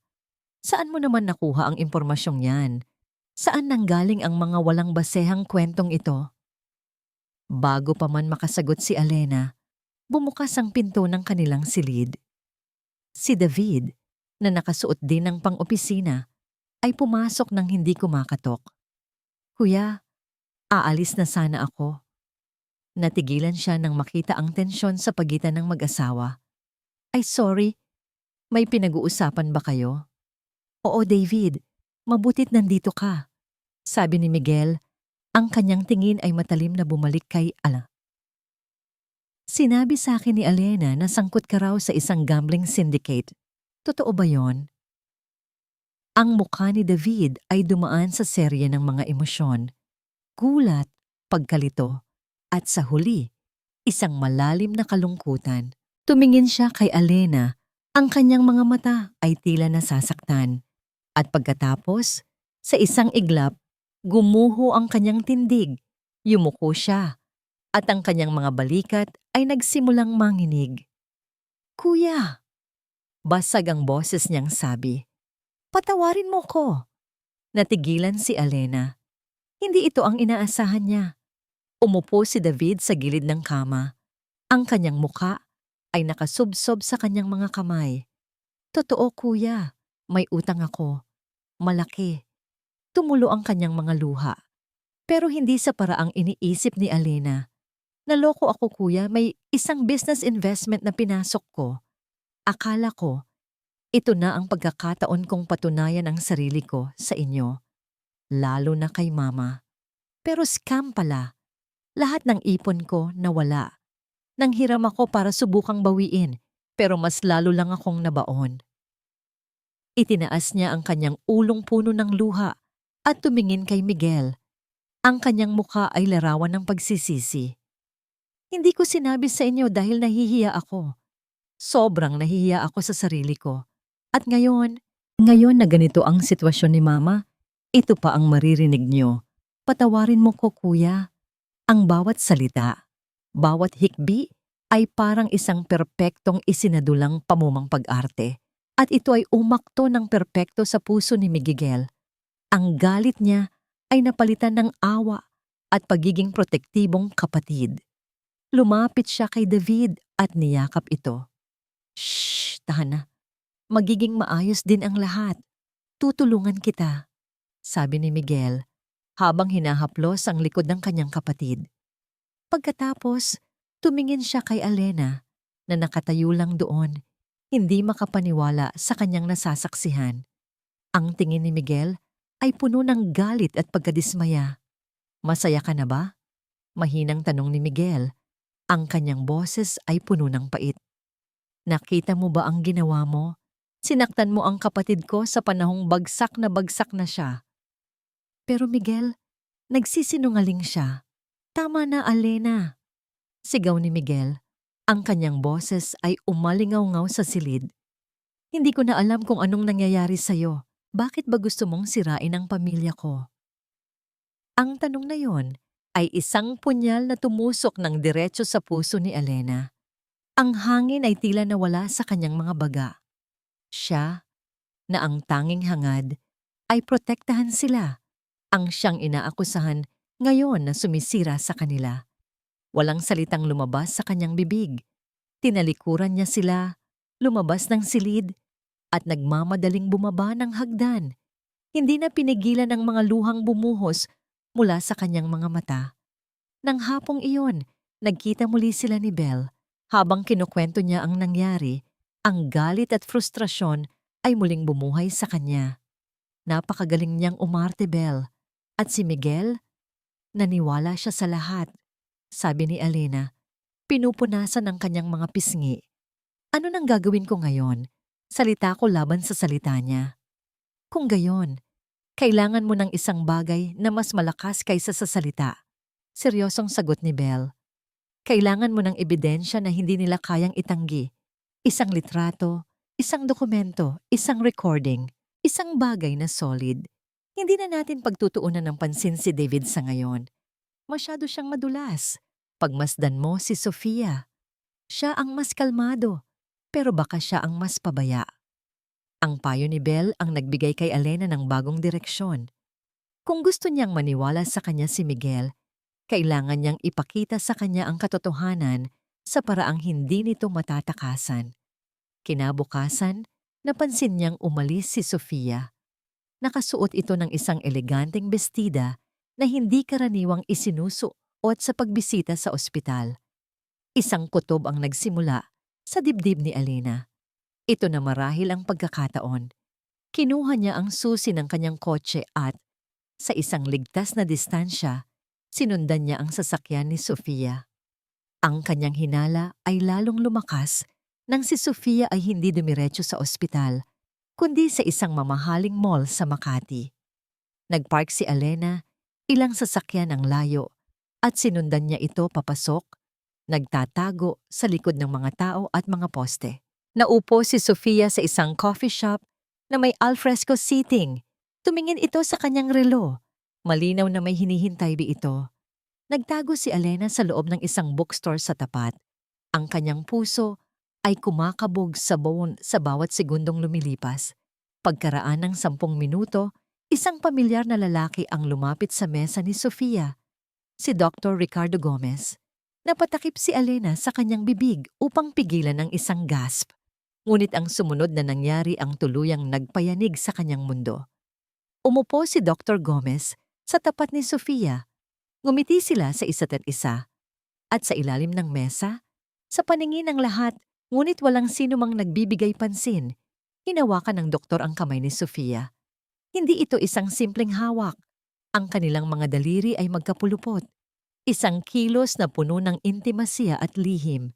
Saan mo naman nakuha ang impormasyong yan? Saan nanggaling ang mga walang basehang kwentong ito? Bago pa man makasagot si Alena, bumukas ang pinto ng kanilang silid. Si David, na nakasuot din ng pang-opisina, ay pumasok nang hindi kumakatok. Kuya, aalis na sana ako. Natigilan siya nang makita ang tensyon sa pagitan ng mag-asawa. Ay sorry, may pinag-uusapan ba kayo? Oo David, mabutit nandito ka. Sabi ni Miguel, ang kanyang tingin ay matalim na bumalik kay Ala. Sinabi sa akin ni Alena na sangkot ka raw sa isang gambling syndicate. Totoo ba yon? Ang mukha ni David ay dumaan sa serye ng mga emosyon. Gulat, pagkalito, at sa huli, isang malalim na kalungkutan. Tumingin siya kay Alena, ang kanyang mga mata ay tila nasasaktan. At pagkatapos, sa isang iglap, gumuho ang kanyang tindig, yumuko siya, at ang kanyang mga balikat ay nagsimulang manginig. Kuya! Basag ang boses niyang sabi. Patawarin mo ko! Natigilan si Alena. Hindi ito ang inaasahan niya. Umupo si David sa gilid ng kama. Ang kanyang muka ay nakasubsob sa kanyang mga kamay. Totoo kuya, may utang ako. Malaki. Tumulo ang kanyang mga luha. Pero hindi sa paraang iniisip ni Alena. Naloko ako kuya, may isang business investment na pinasok ko. Akala ko, ito na ang pagkakataon kong patunayan ang sarili ko sa inyo. Lalo na kay mama. Pero scam pala. Lahat ng ipon ko nawala. Nanghiram ako para subukang bawiin, pero mas lalo lang akong nabaon. Itinaas niya ang kanyang ulong puno ng luha at tumingin kay Miguel. Ang kanyang mukha ay larawan ng pagsisisi. Hindi ko sinabi sa inyo dahil nahihiya ako. Sobrang nahihiya ako sa sarili ko. At ngayon na ganito ang sitwasyon ni Mama, ito pa ang maririnig niyo. Patawarin mo ko, kuya. Ang bawat salita, bawat hikbi ay parang isang perpektong isinadulang pamumang pag-arte. At ito ay umakto ng perpekto sa puso ni Miguel. Ang galit niya ay napalitan ng awa at pagiging protektibong kapatid. Lumapit siya kay David at niyakap ito. Shh, tahan na. Magiging maayos din ang lahat. Tutulungan kita, sabi ni Miguel habang hinahaplos ang likod ng kanyang kapatid. Pagkatapos, tumingin siya kay Alena na nakatayo lang doon, hindi makapaniwala sa kanyang nasasaksihan. Ang tingin ni Miguel ay puno ng galit at pagkadismaya. Masaya ka na ba? Mahinang tanong ni Miguel. Ang kanyang boses ay puno ng pait. Nakita mo ba ang ginawa mo? Sinaktan mo ang kapatid ko sa panahong bagsak na siya. Pero Miguel, nagsisinungaling siya. Tama na, Alena. Sigaw ni Miguel. Ang kanyang boses ay umalingaw-ngaw sa silid. Hindi ko na alam kung anong nangyayari sa'yo. Bakit ba gusto mong sirain ang pamilya ko? Ang tanong na yon ay isang punyal na tumusok ng diretso sa puso ni Alena. Ang hangin ay tila nawala sa kanyang mga baga. Siya, na ang tanging hangad, ay protektahan sila. Ang siyang inaakusahan ngayon na sumisira sa kanila. Walang salitang lumabas sa kanyang bibig. Tinalikuran niya sila, lumabas ng silid, at nagmamadaling bumaba ng hagdan. Hindi na pinigilan ng mga luhang bumuhos mula sa kanyang mga mata. Nang hapong iyon, nagkita muli sila ni Belle. Habang kinukwento niya ang nangyari, ang galit at frustrasyon ay muling bumuhay sa kanya. Napakagaling niyang umarte, Belle. At si Miguel, naniwala siya sa lahat. Sabi ni Alena, pinupunasan ang kanyang mga pisngi. Ano nang gagawin ko ngayon? Salita ko laban sa salita niya. Kung gayon, kailangan mo ng isang bagay na mas malakas kaysa sa salita. Seryosong sagot ni Belle. Kailangan mo ng ebidensya na hindi nila kayang itanggi. Isang litrato, isang dokumento, isang recording, isang bagay na solid. Hindi na natin pagtutuunan ng pansin si David sa ngayon. Masyado siyang madulas. Pagmasdan mo si Sofia. Siya ang mas kalmado, pero baka siya ang mas pabaya. Ang payo ni Belle ang nagbigay kay Alena ng bagong direksyon. Kung gusto niyang maniwala sa kanya si Miguel, kailangan niyang ipakita sa kanya ang katotohanan sa paraang hindi nito matatakasan. Kinabukasan, napansin niyang umalis si Sofia. Nakasuot ito ng isang eleganteng bestida na hindi karaniwang isinusuot sa pagbisita sa ospital. Isang kutob ang nagsimula sa dibdib ni Alena. Ito na marahil ang pagkakataon. Kinuha niya ang susi ng kanyang kotse at, sa isang ligtas na distansya, sinundan niya ang sasakyan ni Sofia. Ang kanyang hinala ay lalong lumakas nang si Sofia ay hindi dumiretso sa ospital, kundi sa isang mamahaling mall sa Makati. Nagpark si Alena, ilang sasakyan ang layo, at sinundan niya ito papasok, nagtatago sa likod ng mga tao at mga poste. Naupo si Sofia sa isang coffee shop na may alfresco seating. Tumingin ito sa kanyang relo. Malinaw na may hinihintay ito. Nagtago si Alena sa loob ng isang bookstore sa tapat. Ang kanyang puso ay kumakabog sa bawat segundong lumilipas. Pagkaraan ng 10 minuto, isang pamilyar na lalaki ang lumapit sa mesa ni Sofia. Si Dr. Ricardo Gomez. Napatakip si Alena sa kanyang bibig upang pigilan ang isang gasp. Ngunit ang sumunod na nangyari ang tuluyang nagpayanig sa kanyang mundo. Umupo si Dr. Gomez sa tapat ni Sofia. Ngumiti sila sa isa't isa. At sa ilalim ng mesa, sa paningin ng lahat, ngunit walang sino mang nagbibigay pansin, hinawakan ng doktor ang kamay ni Sofia. Hindi ito isang simpleng hawak. Ang kanilang mga daliri ay magkapulupot. Isang kilos na puno ng intimasya at lihim.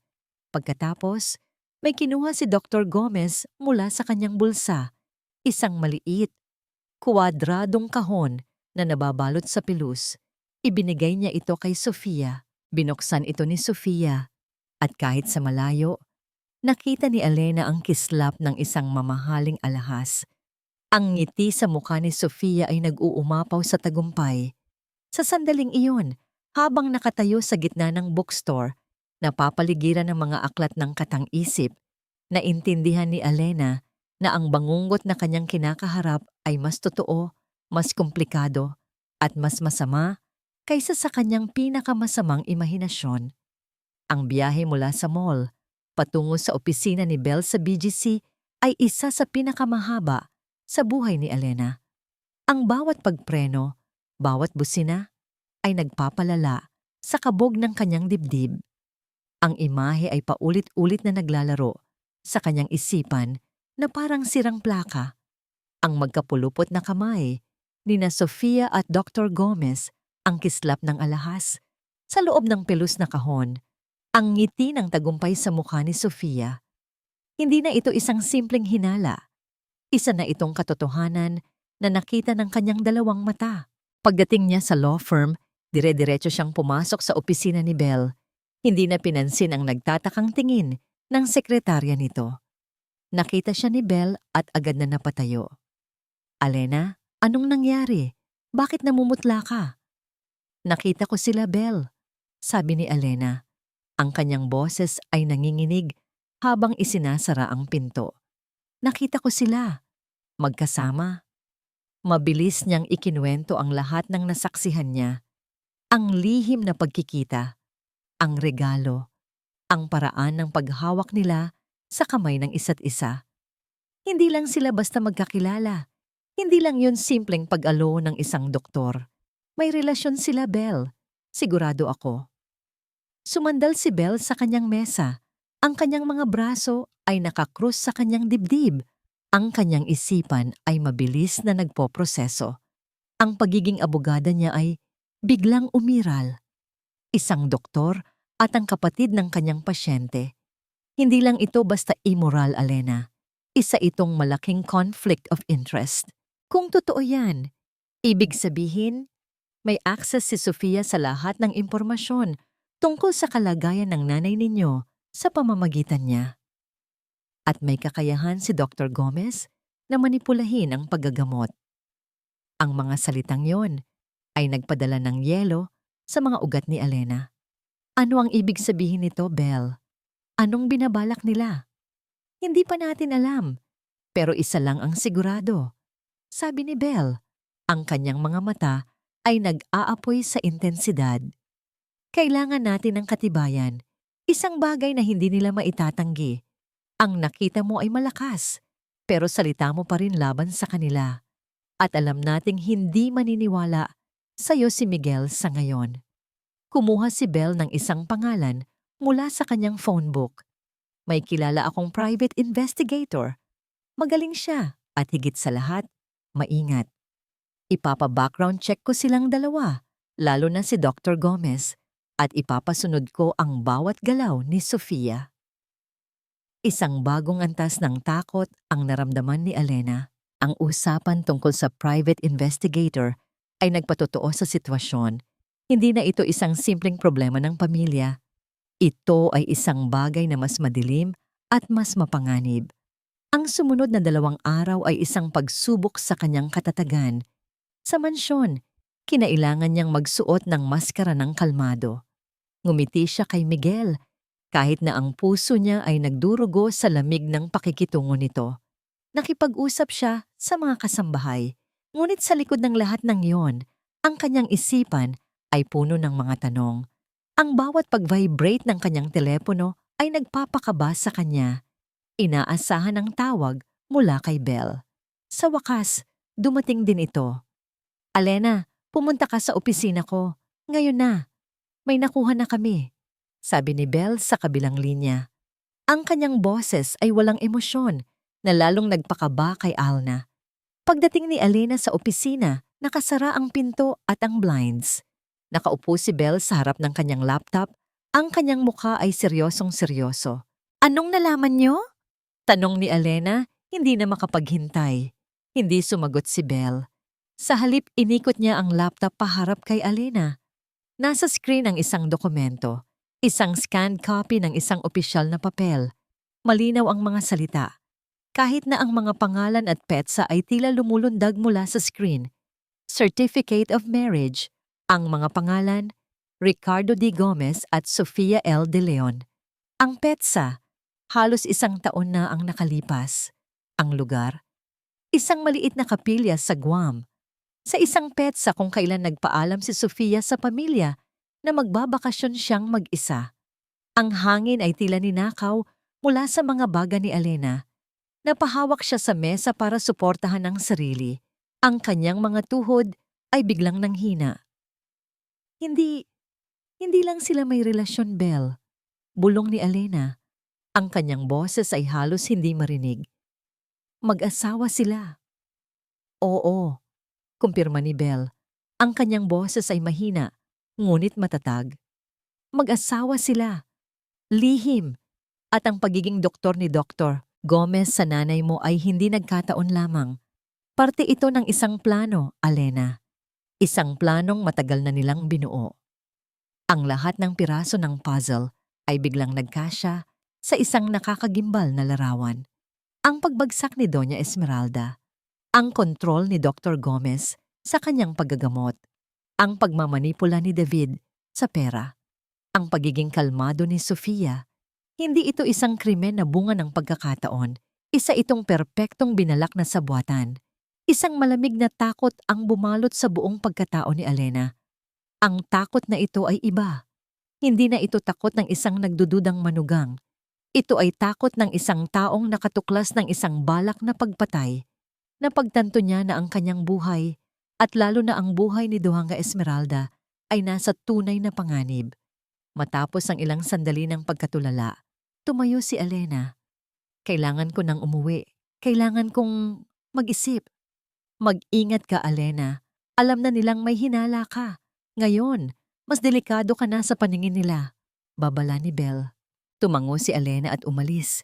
Pagkatapos, may kinuha si Dr. Gomez mula sa kanyang bulsa. Isang maliit, kuwadradong kahon na nababalot sa pilus. Ibinigay niya ito kay Sofia. Binuksan ito ni Sofia at kahit sa malayo, nakita ni Elena ang kislap ng isang mamahaling alahas. Ang ngiti sa mukha ni Sofia ay nag-uumapaw sa tagumpay. Sa sandaling iyon, habang nakatayo sa gitna ng bookstore, napapaligiran ng mga aklat ng katang-isip, naintindihan ni Elena na ang bangungot na kanyang kinakaharap ay mas totoo, mas komplikado, at mas masama kaysa sa kanyang pinakamasamang imahinasyon. Ang biyahe mula sa mall patungo sa opisina ni Belle sa BGC ay isa sa pinakamahaba sa buhay ni Elena. Ang bawat pagpreno, bawat busina ay nagpapalala sa kabog ng kanyang dibdib. Ang imahe ay paulit-ulit na naglalaro sa kanyang isipan na parang sirang plaka. Ang magkapulupot na kamay ni na Sofia at Dr. Gomez, ang kislap ng alahas sa loob ng pelus na kahon, ang ngiti ng tagumpay sa mukha ni Sofia. Hindi na ito isang simpleng hinala. Isa na itong katotohanan na nakita ng kanyang dalawang mata. Pagdating niya sa law firm, dire-diretso siyang pumasok sa opisina ni Belle. Hindi na pinansin ang nagtatakang tingin ng sekretarya nito. Nakita siya ni Belle at agad na napatayo. "Elena, anong nangyari? Bakit namumutla ka?" "Nakita ko sila, Belle," sabi ni Elena. Ang kanyang boses ay nanginginig habang isinasara ang pinto. "Nakita ko sila. Magkasama." Mabilis niyang ikinuwento ang lahat ng nasaksihan niya. Ang lihim na pagkikita, ang regalo, ang paraan ng paghawak nila sa kamay ng isa't isa. Hindi lang sila basta magkakilala. Hindi lang yun simpleng pag-alo ng isang doktor. May relasyon sila, Belle. Sigurado ako. Sumandal si Belle sa kanyang mesa. Ang kanyang mga braso ay nakakrus sa kanyang dibdib. Ang kanyang isipan ay mabilis na nagpoproseso. Ang pagiging abogada niya ay biglang umiral. Isang doktor at ang kapatid ng kanyang pasyente. Hindi lang ito basta immoral, Elena. Isa itong malaking conflict of interest. Kung totoo yan, ibig sabihin, may access si Sofia sa lahat ng impormasyon tungkol sa kalagayan ng nanay ninyo sa pamamagitan niya. At may kakayahan si Dr. Gomez na manipulahin ang paggagamot. Ang mga salitang yon ay nagpadala ng yelo sa mga ugat ni Elena. Ano ang ibig sabihin nito, Belle? Anong binabalak nila? Hindi pa natin alam, pero isa lang ang sigurado. Sabi ni Belle, ang kanyang mga mata ay nag-aapoy sa intensidad. Kailangan natin ng katibayan, isang bagay na hindi nila maitatanggi. Ang nakita mo ay malakas, pero salita mo pa rin laban sa kanila. At alam nating hindi maniniwala sa'yo si Miguel sa ngayon. Kumuha si Belle ng isang pangalan mula sa kanyang phone book. May kilala akong private investigator. Magaling siya at higit sa lahat, maingat. Ipapa-background check ko silang dalawa, lalo na si Dr. Gomez, at ipapasunod ko ang bawat galaw ni Sofia. Isang bagong antas ng takot ang naramdaman ni Elena. Ang usapan tungkol sa private investigator ay nagpatotoo sa sitwasyon. Hindi na ito isang simpleng problema ng pamilya. Ito ay isang bagay na mas madilim at mas mapanganib. Ang sumunod na 2 araw ay isang pagsubok sa kanyang katatagan. Sa mansyon, kinailangan niyang magsuot ng maskara ng kalmado. Ngumiti siya kay Miguel, kahit na ang puso niya ay nagdurugo sa lamig ng pakikitungo nito. Nakipag-usap siya sa mga kasambahay, ngunit sa likod ng lahat ng iyon, ang kanyang isipan ay puno ng mga tanong. Ang bawat pag-vibrate ng kanyang telepono ay nagpapakaba sa kanya. Inaasahan ang tawag mula kay Belle. Sa wakas, dumating din ito. "Elena, pumunta ka sa opisina ko. Ngayon na. May nakuha na kami," sabi ni Belle sa kabilang linya. Ang kanyang boses ay walang emosyon na lalong nagpakaba kay Alna. Pagdating ni Elena sa opisina, nakasara ang pinto at ang blinds. Nakaupo si Belle sa harap ng kanyang laptop. Ang kanyang mukha ay seryosong-seryoso. "Anong nalaman niyo?" tanong ni Elena, hindi na makapaghintay. Hindi sumagot si Belle. Sa halip inikot niya ang laptop paharap kay Alena. Nasa screen ang isang dokumento, isang scanned copy ng isang opisyal na papel. Malinaw ang mga salita. Kahit na ang mga pangalan at petsa ay tila lumulundag mula sa screen. Certificate of Marriage. Ang mga pangalan, Ricardo D. Gomez at Sofia L. De Leon. Ang petsa, halos 1 taon na ang nakalipas. Ang lugar, isang maliit na kapilya sa Guam. Sa isang petsa kung kailan nagpaalam si Sofia sa pamilya na magbabakasyon siyang mag-isa. Ang hangin ay tila ninakaw mula sa mga baga ni Alena. Napahawak siya sa mesa para suportahan ang sarili. Ang kanyang mga tuhod ay biglang nanghina. Hindi lang sila may relasyon, Belle. Bulong ni Alena. Ang kanyang boses ay halos hindi marinig. Mag-asawa sila. Oo, kumpirma ni Belle. Ang kanyang boses ay mahina, ngunit matatag. Mag-asawa sila. Lihim. At ang pagiging doktor ni Dr. Gomez sa nanay mo ay hindi nagkataon lamang. Parte ito ng isang plano, Alena. Isang planong matagal na nilang binuo. Ang lahat ng piraso ng puzzle ay biglang nagkasya sa isang nakakagimbal na larawan. Ang pagbagsak ni Doña Esmeralda, ang kontrol ni Dr. Gomez sa kanyang paggagamot, ang pagmamanipula ni David sa pera, ang pagiging kalmado ni Sofia. Hindi ito isang krimen na bunga ng pagkakataon, isa itong perpektong binalak na sabuatan. Isang malamig na takot ang bumalot sa buong pagkatao ni Alena. Ang takot na ito ay iba. Hindi na ito takot ng isang nagdududang manugang. Ito ay takot ng isang taong nakatuklas ng isang balak na pagpatay. Napagtanto niya na ang kanyang buhay, at lalo na ang buhay ni Dohanga Esmeralda, ay nasa tunay na panganib. Matapos ang ilang sandali ng pagkatulala, tumayo si Alena. Kailangan ko nang umuwi. Kailangan kong mag-isip. Mag-ingat ka, Alena. Alam na nilang may hinala ka. Ngayon, mas delikado ka na sa paningin nila. Babala ni Belle. Tumango si Alena at umalis.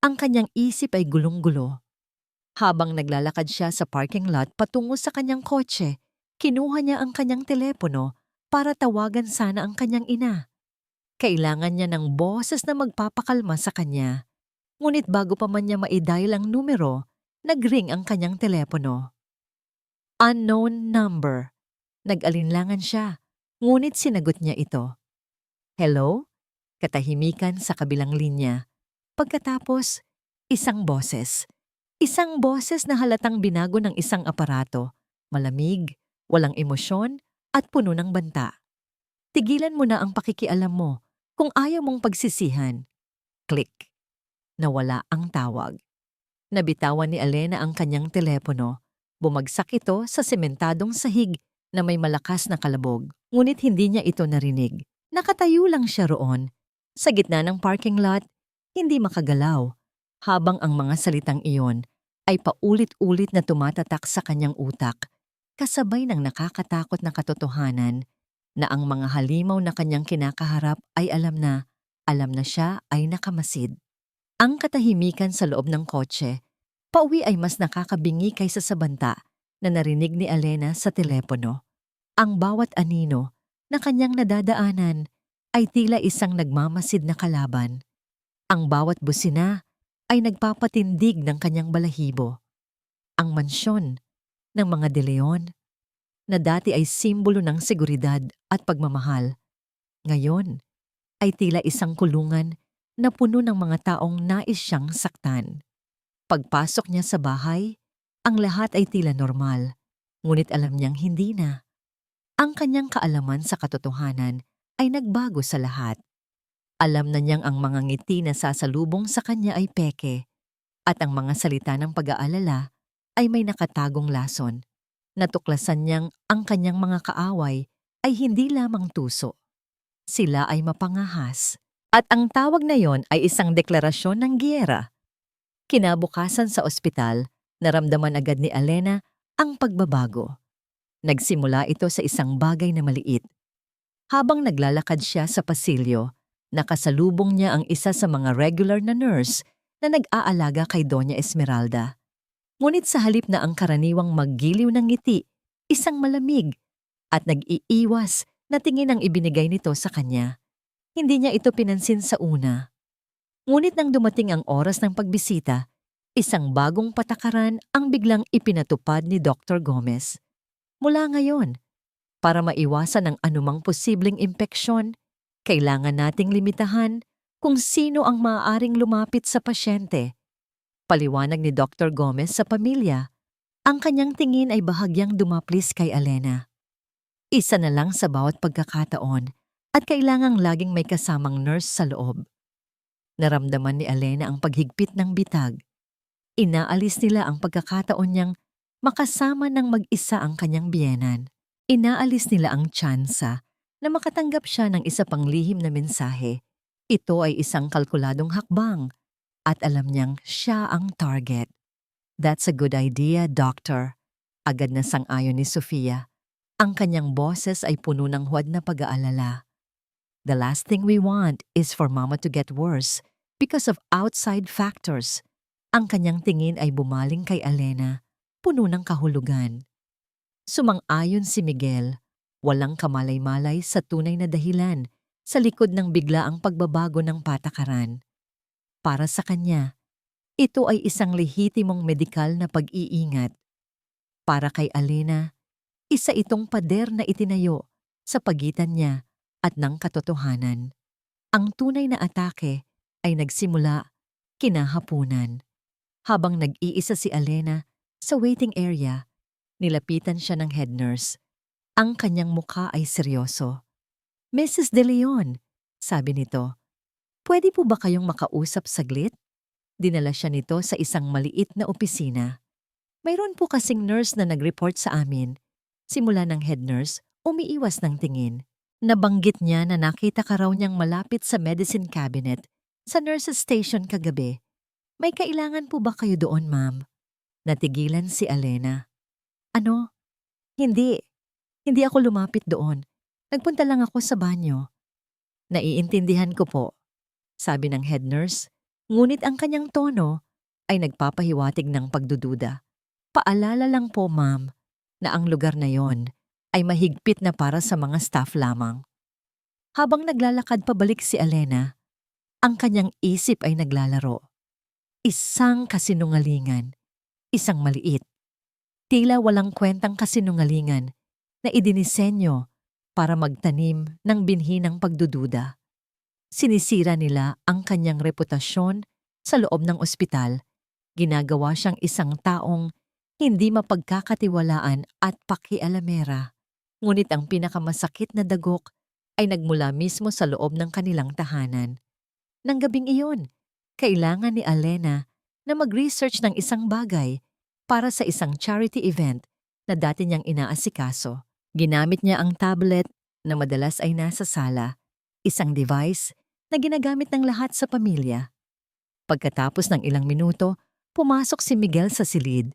Ang kanyang isip ay gulong-gulo. Habang naglalakad siya sa parking lot patungo sa kanyang kotse, kinuha niya ang kanyang telepono para tawagan sana ang kanyang ina. Kailangan niya ng boses na magpapakalma sa kanya. Ngunit bago pa man niya ma-dial ang numero, nag-ring ang kanyang telepono. Unknown number. Nag-alinlangan siya, ngunit sinagot niya ito. Hello? Katahimikan sa kabilang linya. Pagkatapos, isang boses. Isang boses na halatang binago ng isang aparato. Malamig, walang emosyon, at puno ng banta. Tigilan mo na ang pakikialam mo kung ayaw mong pagsisihan. Click. Nawala ang tawag. Nabitawan ni Alena ang kanyang telepono. Bumagsak ito sa sementadong sahig na may malakas na kalabog. Ngunit hindi niya ito narinig. Nakatayo lang siya roon. Sa gitna ng parking lot, hindi makagalaw. Habang ang mga salitang iyon ay paulit-ulit na tumatatak sa kanyang utak. Kasabay ng nakakatakot na katotohanan na ang mga halimaw na kanyang kinakaharap ay alam na siya ay nakamasid. Ang katahimikan sa loob ng kotse, pauwi ay mas nakakabingi kaysa sa banta na narinig ni Alena sa telepono. Ang bawat anino na kanyang nadadaanan ay tila isang nagmamasid na kalaban. Ang bawat busina ay nagpapatindig ng kanyang balahibo. Ang mansyon ng mga De Leon na dati ay simbolo ng seguridad at pagmamahal, ngayon ay tila isang kulungan na puno ng mga taong nais siyang saktan. Pagpasok niya sa bahay, ang lahat ay tila normal, ngunit alam niyang hindi na. Ang kanyang kaalaman sa katotohanan ay nagbago sa lahat. Alam na niyang ang mga ngiti na sasalubong sa kanya ay peke, at ang mga salita ng pag-aalala ay may nakatagong lason. Natuklasan niyang ang kanyang mga kaaway ay hindi lamang tuso. Sila ay mapangahas. At ang tawag na yon ay isang deklarasyon ng giyera. Kinabukasan sa ospital, naramdaman agad ni Alena ang pagbabago. Nagsimula ito sa isang bagay na maliit. Habang naglalakad siya sa pasilyo, nakasalubong niya ang isa sa mga regular na nurse na nag-aalaga kay Doña Esmeralda. Ngunit sa halip na ang karaniwang maggiliw ng ngiti, isang malamig at nag-iiwas na tingin ang ibinigay nito sa kanya. Hindi niya ito pinansin sa una. Ngunit nang dumating ang oras ng pagbisita, isang bagong patakaran ang biglang ipinatupad ni Dr. Gomez. Mula ngayon, para maiwasan ang anumang posibleng impeksyon, kailangan nating limitahan kung sino ang maaaring lumapit sa pasyente. Paliwanag ni Dr. Gomez sa pamilya, ang kanyang tingin ay bahagyang dumaplis kay Alena. Isa na lang sa bawat pagkakataon at kailangang laging may kasamang nurse sa loob. Naramdaman ni Alena ang paghigpit ng bitag. Inaalis nila ang pagkakataon niyang makasama ng mag-isa ang kanyang biyenan. Inaalis nila ang tsansa na makatanggap siya ng isa pang lihim na mensahe. Ito ay isang kalkuladong hakbang at alam niyang siya ang target. "That's a good idea, doctor." Agad na sang-ayon ni Sofia. Ang kanyang boses ay puno ng huwad na pag-aalala. "The last thing we want is for Mama to get worse because of outside factors." Ang kanyang tingin ay bumaling kay Alena, puno ng kahulugan. Sumang-ayon si Miguel, walang kamalay-malay sa tunay na dahilan sa likod ng biglaang pagbabago ng patakaran. Para sa kanya, ito ay isang lehitimong medikal na pag-iingat. Para kay Alena, isa itong pader na itinayo sa pagitan niya at ng katotohanan. Ang tunay na atake ay nagsimula kinahapunan. Habang nag-iisa si Alena sa waiting area, nilapitan siya ng head nurse. Ang kanyang mukha ay seryoso. "Mrs. De Leon," sabi nito, "pwede po ba kayong makausap saglit?" Dinala siya nito sa isang maliit na opisina. Mayroon po kasing nurse na nag-report sa amin. Simula ng head nurse, umiiwas ng tingin. Nabanggit niya na nakita ka raw niyang malapit sa medicine cabinet sa nurse's station kagabi. "May kailangan po ba kayo doon, ma'am?" Natigilan si Alena. "Ano? Hindi. Hindi ako lumapit doon. Nagpunta lang ako sa banyo." "Naiintindihan ko po," sabi ng head nurse, ngunit ang kanyang tono ay nagpapahiwatig ng pagdududa. "Paalala lang po, ma'am, na ang lugar na yon ay mahigpit na para sa mga staff lamang." Habang naglalakad pabalik si Alena, ang kanyang isip ay naglalaro. Isang kasinungalingan, isang maliit, tila walang kwentang kasinungalingan na idinisenyo para magtanim ng binhi ng pagdududa. Sinisira nila ang kanyang reputasyon sa loob ng ospital. Ginagawa siyang isang taong hindi mapagkakatiwalaan at pakialamera. Ngunit ang pinakamasakit na dagok ay nagmula mismo sa loob ng kanilang tahanan. Nang gabing iyon, kailangan ni Alena na mag-research ng isang bagay para sa isang charity event na dati niyang inaasikaso. Ginamit niya ang tablet na madalas ay nasa sala, isang device na ginagamit ng lahat sa pamilya. Pagkatapos ng ilang minuto, pumasok si Miguel sa silid.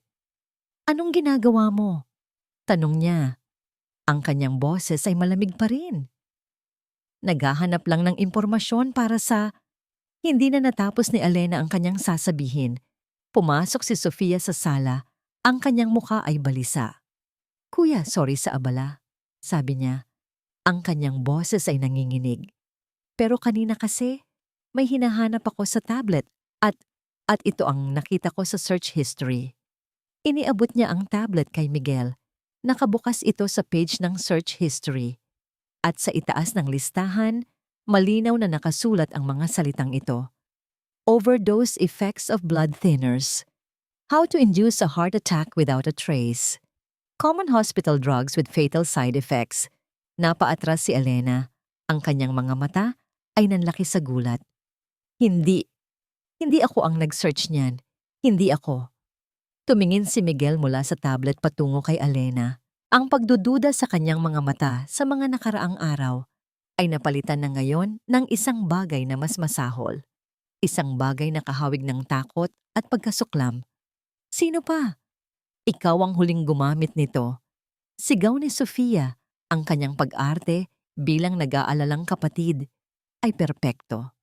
"Anong ginagawa mo?" tanong niya. Ang kanyang boses ay malamig pa rin. Naghahanap lang ng impormasyon para sa... Hindi na natapos ni Alena ang kanyang sasabihin. Pumasok si Sofia sa sala. Ang kanyang mukha ay balisa. "Kuya, sorry sa abala," sabi niya. Ang kanyang boses ay nanginginig. "Pero kanina kasi, may hinahanap ako sa tablet at ito ang nakita ko sa search history." Iniabot niya ang tablet kay Miguel. Nakabukas ito sa page ng search history. At sa itaas ng listahan, malinaw na nakasulat ang mga salitang ito. "Overdose effects of blood thinners. How to induce a heart attack without a trace. Common hospital drugs with fatal side effects." Napaatras si Alena. Ang kanyang mga mata ay nanlaki sa gulat. Hindi ako ang nag-search niyan. Hindi ako." Tumingin si Miguel mula sa tablet patungo kay Alena. Ang pagdududa sa kanyang mga mata sa mga nakaraang araw ay napalitan na ngayon ng isang bagay na mas masahol. Isang bagay na kahawig ng takot at pagkasuklam. "Sino pa?" "Ikaw ang huling gumamit nito." Sigaw ni Sofia. Ang kanyang pag-arte bilang nag-aalalang kapatid ay perpekto.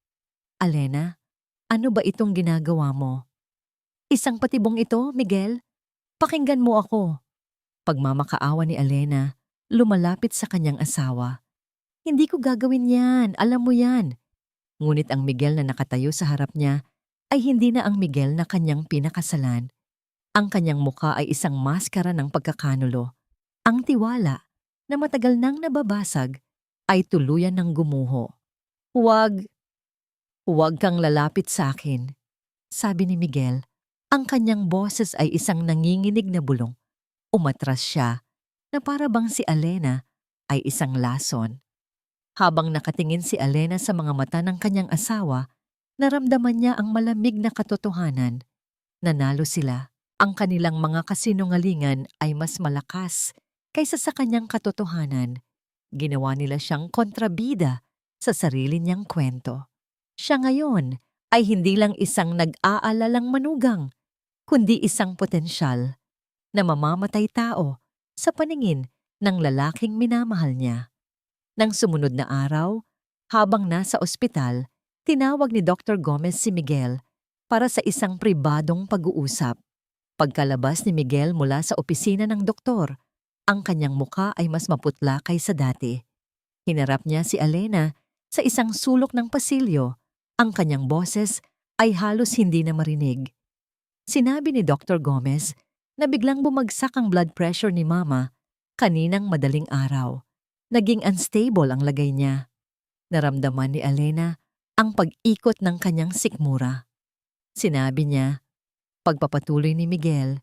"Alena, ano ba itong ginagawa mo?" "Isang patibong ito, Miguel. Pakinggan mo ako. Pagmamakaawa ni Alena, lumalapit sa kanyang asawa. Hindi ko gagawin yan, alam mo yan. Ngunit ang Miguel na nakatayo sa harap niya ay hindi na ang Miguel na kanyang pinakasalan. Ang kanyang muka ay isang maskara ng pagkakanulo. Ang tiwala na matagal nang nababasag ay tuluyan ng gumuho. Huwag kang lalapit sa akin, sabi ni Miguel. Ang kanyang boses ay isang nanginginig na bulong. Umatras siya na para bang si Alena ay isang lason. Habang nakatingin si Alena sa mga mata ng kanyang asawa, naramdaman niya ang malamig na katotohanan. Nanalo sila. Ang kanilang mga kasinungalingan ay mas malakas kaysa sa kanyang katotohanan. Ginawa nila siyang kontrabida sa sarili niyang kwento. Siya ngayon ay hindi lang isang nag-aalalang manugang, kundi isang potensyal na mamamatay tao sa paningin ng lalaking minamahal niya. Nang sumunod na araw, habang nasa ospital, tinawag ni Dr. Gomez si Miguel para sa isang pribadong pag-uusap. Pagkalabas ni Miguel mula sa opisina ng doktor, ang kanyang muka ay mas maputla kaysa dati. Hinarap niya si Alena sa isang sulok ng pasilyo. Ang kanyang boses ay halos hindi na marinig. Sinabi ni Dr. Gomez na biglang bumagsak ang blood pressure ni Mama kaninang madaling araw. Naging unstable ang lagay niya. Naramdaman ni Alena ang pag-ikot ng kanyang sikmura. Sinabi niya, pagpapatuloy ni Miguel,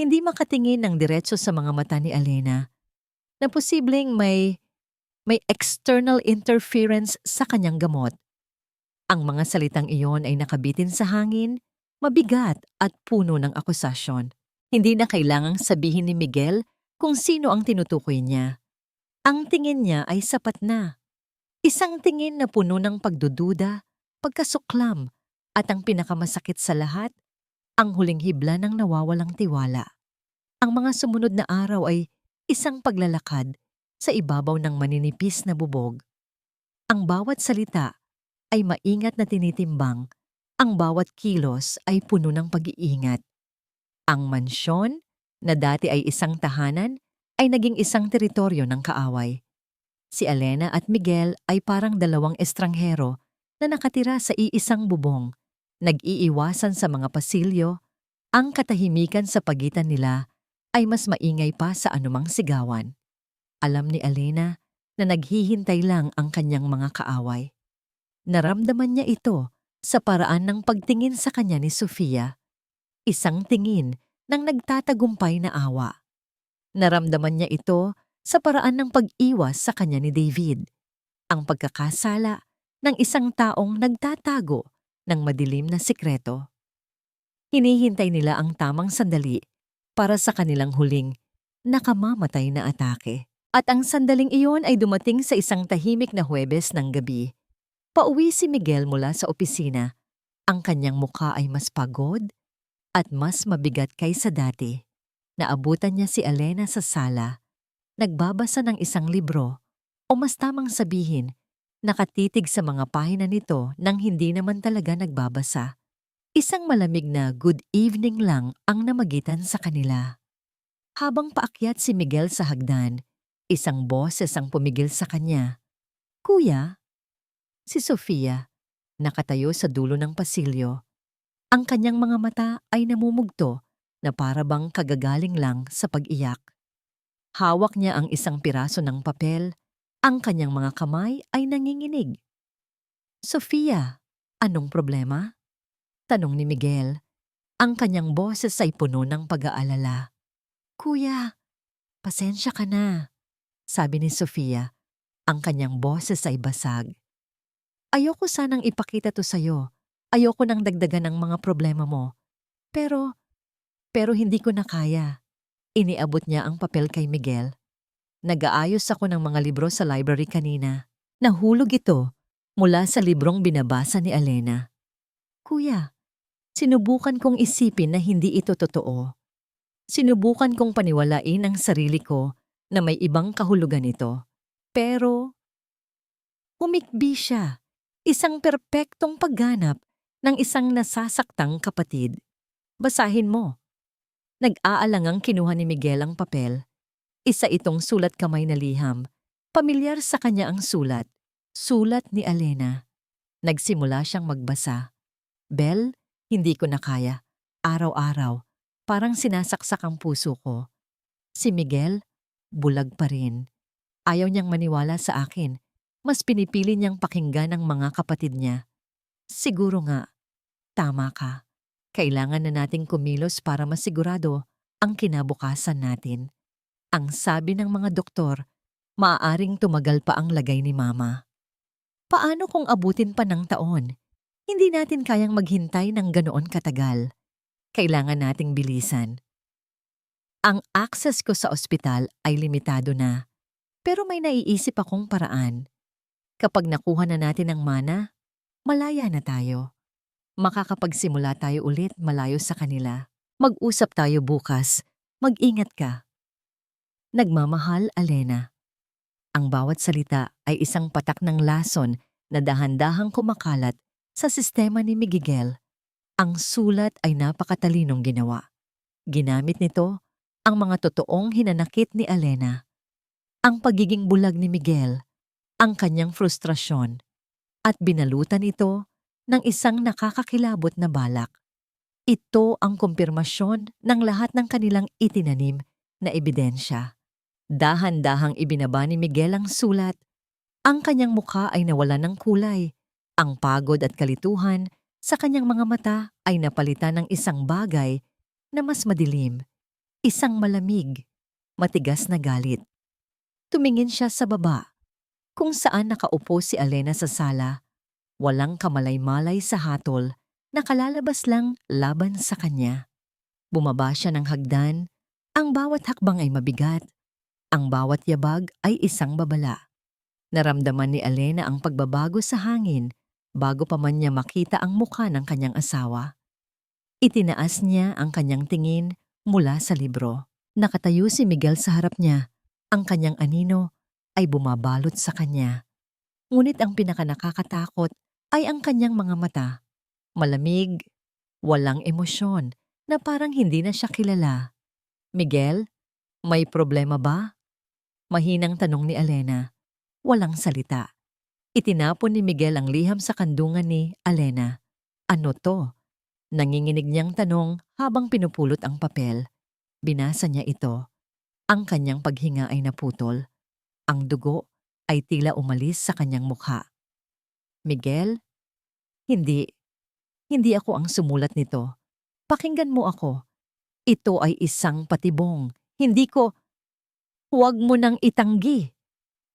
hindi makatingin ng diretso sa mga mata ni Alena na posibleng may external interference sa kanyang gamot. Ang mga salitang iyon ay nakabitin sa hangin, mabigat at puno ng akusasyon. Hindi na kailangang sabihin ni Miguel kung sino ang tinutukoy niya. Ang tingin niya ay sapat na. Isang tingin na puno ng pagdududa, pagkasuklam, at ang pinakamasakit sa lahat, ang huling hibla ng nawawalang tiwala. Ang mga sumunod na araw ay isang paglalakad sa ibabaw ng maninipis na bubog. Ang bawat salita ay maingat na tinitimbang, ang bawat kilos ay puno ng pag-iingat. Ang mansyon, na dati ay isang tahanan, ay naging isang teritoryo ng kaaway. Si Alena at Miguel ay parang dalawang estranghero na nakatira sa iisang bubong, nag-iiwasan sa mga pasilyo. Ang katahimikan sa pagitan nila ay mas maingay pa sa anumang sigawan. Alam ni Alena na naghihintay lang ang kanyang mga kaaway. Naramdaman niya ito sa paraan ng pagtingin sa kanya ni Sofia. Isang tingin ng nagtatagumpay na awa. Naramdaman niya ito sa paraan ng pag-iwas sa kanya ni David. Ang pagkakasala ng isang taong nagtatago ng madilim na sikreto. Hinihintay nila ang tamang sandali para sa kanilang huling nakamamatay na atake. At ang sandaling iyon ay dumating sa isang tahimik na Huwebes ng gabi. Pauwi si Miguel mula sa opisina. Ang kanyang mukha ay mas pagod at mas mabigat kaysa dati. Naabutan niya si Alena sa sala, nagbabasa ng isang libro o mas tamang sabihin, nakatitig sa mga pahina nito nang hindi naman talaga nagbabasa. Isang malamig na good evening lang ang namagitan sa kanila. Habang paakyat si Miguel sa hagdan, isang boses ang pumigil sa kanya. Kuya? Si Sofia, nakatayo sa dulo ng pasilyo. Ang kanyang mga mata ay namumugto na para bang kagagaling lang sa pag-iyak. Hawak niya ang isang piraso ng papel, ang kanyang mga kamay ay nanginginig. Sofia, anong problema? Tanong ni Miguel. Ang kanyang boses ay puno ng pag-aalala. Kuya, pasensya ka na, sabi ni Sofia. Ang kanyang boses ay basag. Ayoko sanang ipakita to sa'yo. Ayoko nang dagdagan ang mga problema mo. Pero hindi ko na kaya. Iniabot niya ang papel kay Miguel. Nag-aayos ako ng mga libro sa library kanina. Nahulog ito mula sa librong binabasa ni Alena. Kuya, sinubukan kong isipin na hindi ito totoo. Sinubukan kong paniwalain ang sarili ko na may ibang kahulugan ito. Pero humikbi siya. Isang perpektong pagganap ng isang nasasaktang kapatid. Basahin mo. Nag-aalangang kinuha ni Miguel ang papel. Isa itong sulat kamay na liham. Pamilyar sa kanya ang sulat. Sulat ni Alena. Nagsimula siyang magbasa. Bel, hindi ko na kaya. Araw-araw, parang sinasaksak ang puso ko. Si Miguel, bulag pa rin. Ayaw niyang maniwala sa akin. Mas pinipili niyang pakinggan ang mga kapatid niya. Siguro nga, tama ka. Kailangan na nating kumilos para masigurado ang kinabukasan natin. Ang sabi ng mga doktor, maaaring tumagal pa ang lagay ni Mama. Paano kung abutin pa ng taon? Hindi natin kayang maghintay ng ganoon katagal. Kailangan nating bilisan. Ang access ko sa ospital ay limitado na. Pero may naiisip akong paraan. Kapag nakuha na natin ang mana, malaya na tayo. Makakapagsimula tayo ulit malayo sa kanila. Mag-usap tayo bukas. Mag-ingat ka. Nagmamahal, Alena. Ang bawat salita ay isang patak ng lason na dahan-dahang kumakalat sa sistema ni Miguel. Ang sulat ay napakatalinong ginawa. Ginamit nito ang mga totoong hinanakit ni Alena. Ang pagiging bulag ni Miguel, ang kanyang frustrasyon, at binalutan ito ng isang nakakakilabot na balak. Ito ang kumpirmasyon ng lahat ng kanilang itinanim na ebidensya. Dahan-dahang ibinaba ni Miguel ang sulat. Ang kanyang mukha ay nawalan ng kulay. Ang pagod at kalituhan sa kanyang mga mata ay napalitan ng isang bagay na mas madilim. Isang malamig, matigas na galit. Tumingin siya sa baba, kung saan nakaupo si Alena sa sala. Walang kamalay-malay sa hatol, nakalalabas lang laban sa kanya. Bumaba siya ng hagdan, ang bawat hakbang ay mabigat, ang bawat yabag ay isang babala. Naramdaman ni Alena ang pagbabago sa hangin bago pa man niya makita ang mukha ng kanyang asawa. Itinaas niya ang kanyang tingin mula sa libro. Nakatayo si Miguel sa harap niya. Ang kanyang anino ay bumabalot sa kanya. Ngunit ang pinakanakakatakot ay ang kanyang mga mata. Malamig, walang emosyon, na parang hindi na siya kilala. Miguel, may problema ba? Mahinang tanong ni Alena. Walang salita. Itinapon ni Miguel ang liham sa kandungan ni Alena. Ano to? Nanginginig niyang tanong habang pinupulot ang papel. Binasa niya ito. Ang kanyang paghinga ay naputol. Ang dugo ay tila umalis sa kanyang mukha. Miguel, hindi ako ang sumulat nito. Pakinggan mo ako. Ito ay isang patibong. Hindi ko... Huwag mo nang itanggi.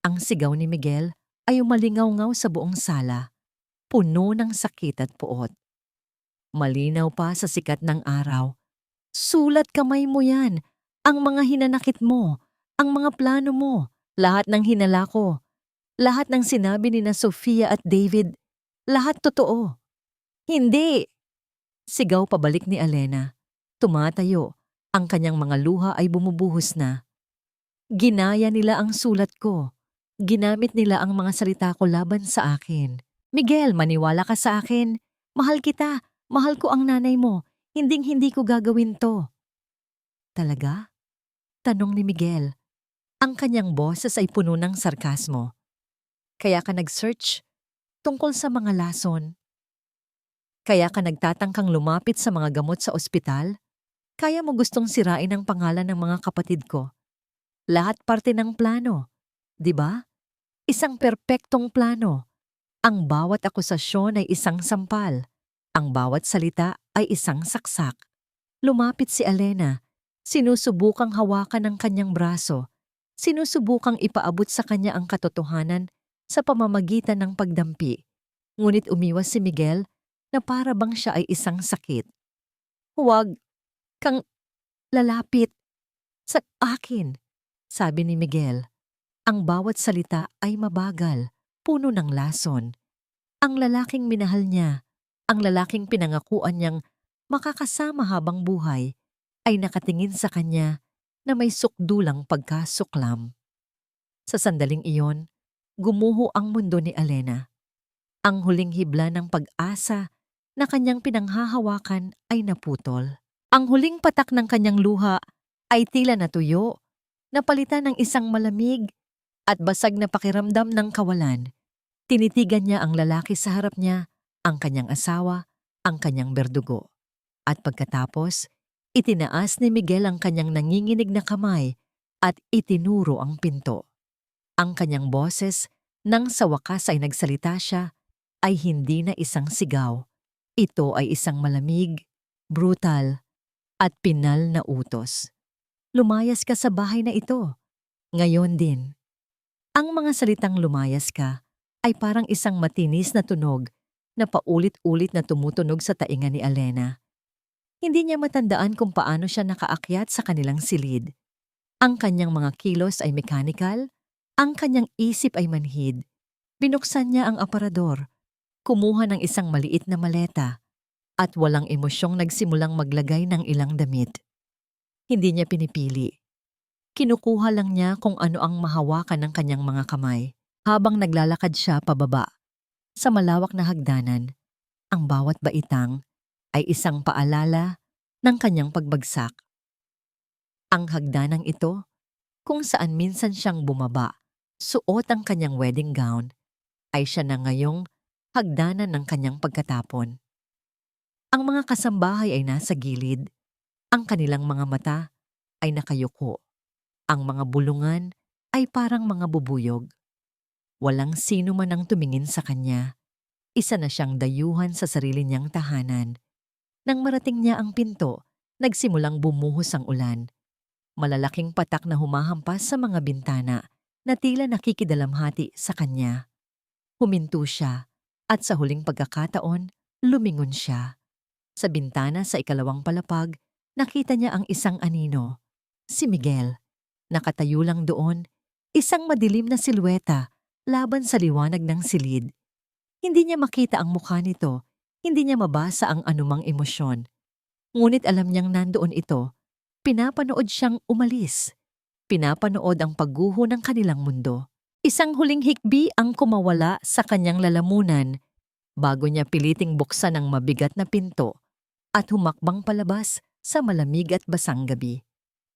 Ang sigaw ni Miguel ay umalingaw-ngaw sa buong sala. Puno ng sakit at puot. Malinaw pa sa sikat ng araw. Sulat kamay mo yan. Ang mga hinanakit mo. Ang mga plano mo. Lahat ng hinala ko. Lahat ng sinabi ni na Sofia at David. Lahat totoo. Hindi! Sigaw pabalik ni Alena. Tumatayo. Ang kanyang mga luha ay bumubuhos na. Ginaya nila ang sulat ko. Ginamit nila ang mga salita ko laban sa akin. Miguel, maniwala ka sa akin. Mahal kita. Mahal ko ang nanay mo. Hinding-hindi ko gagawin to. Talaga? Tanong ni Miguel. Ang kanyang boses ay puno ng sarkasmo. Kaya ka nag-search tungkol sa mga lason? Kaya ka nagtatangkang lumapit sa mga gamot sa ospital? Kaya mo gustong sirain ang pangalan ng mga kapatid ko? Lahat parte ng plano, di ba? Isang perpektong plano. Ang bawat akusasyon ay isang sampal. Ang bawat salita ay isang saksak. Lumapit si Alena. Sinusubukang hawakan ang kanyang braso. Sinusubukang ipaabot sa kanya ang katotohanan sa pamamagitan ng pagdampi. Ngunit umiwas si Miguel na para bang siya ay isang sakit. Huwag kang lalapit sa akin, sabi ni Miguel. Ang bawat salita ay mabagal, puno ng lason. Ang lalaking minahal niya, ang lalaking pinangakuan niyang makakasama habang buhay, ay nakatingin sa kanya na may sukdulang pagkasuklam. Sa sandaling iyon, gumuho ang mundo ni Alena. Ang huling hibla ng pag-asa na kanyang pinanghahawakan ay naputol. Ang huling patak ng kanyang luha ay tila natuyo, napalitan ng isang malamig at basag na pakiramdam ng kawalan. Tinitigan niya ang lalaki sa harap niya, ang kanyang asawa, ang kanyang berdugo. At pagkatapos, itinaas ni Miguel ang kanyang nanginginig na kamay at itinuro ang pinto. Ang kanyang boses, nang sa wakas ay nagsalita siya, ay hindi na isang sigaw. Ito ay isang malamig, brutal, at pinal na utos. Lumayas ka sa bahay na ito. Ngayon din. Ang mga salitang lumayas ka ay parang isang matinis na tunog na paulit-ulit na tumutunog sa tainga ni Alena. Hindi niya matandaan kung paano siya nakaakyat sa kanilang silid. Ang kanyang mga kilos ay mechanical, ang kanyang isip ay manhid. Binuksan niya ang aparador, kumuha ng isang maliit na maleta, at walang emosyong nagsimulang maglagay ng ilang damit. Hindi niya pinipili. Kinukuha lang niya kung ano ang mahawakan ng kanyang mga kamay habang naglalakad siya pababa. Sa malawak na hagdanan, ang bawat baitang ay isang paalala ng kanyang pagbagsak. Ang hagdanang ito, kung saan minsan siyang bumaba, suot ang kanyang wedding gown, ay siya na ngayong hagdanan ng kanyang pagkatapon. Ang mga kasambahay ay nasa gilid, ang kanilang mga mata ay nakayuko, ang mga bulungan ay parang mga bubuyog. Walang sino man ang tumingin sa kanya. Isa na siyang dayuhan sa sarili niyang tahanan. Nang marating niya ang pinto, nagsimulang bumuhos ang ulan. Malalaking patak na humahampas sa mga bintana na tila nakikidalamhati sa kanya. Huminto siya at sa huling pagkakataon, lumingon siya. Sa bintana sa ikalawang palapag, nakita niya ang isang anino. Si Miguel. Nakatayo lang doon, isang madilim na silweta laban sa liwanag ng silid. Hindi niya makita ang mukha nito, hindi niya mabasa ang anumang emosyon. Ngunit alam niyang nandoon ito, pinapanood siyang umalis. Pinapanood ang pagguho ng kanilang mundo. Isang huling hikbi ang kumawala sa kanyang lalamunan bago niya piliting buksan ang mabigat na pinto at humakbang palabas sa malamig at basang gabi.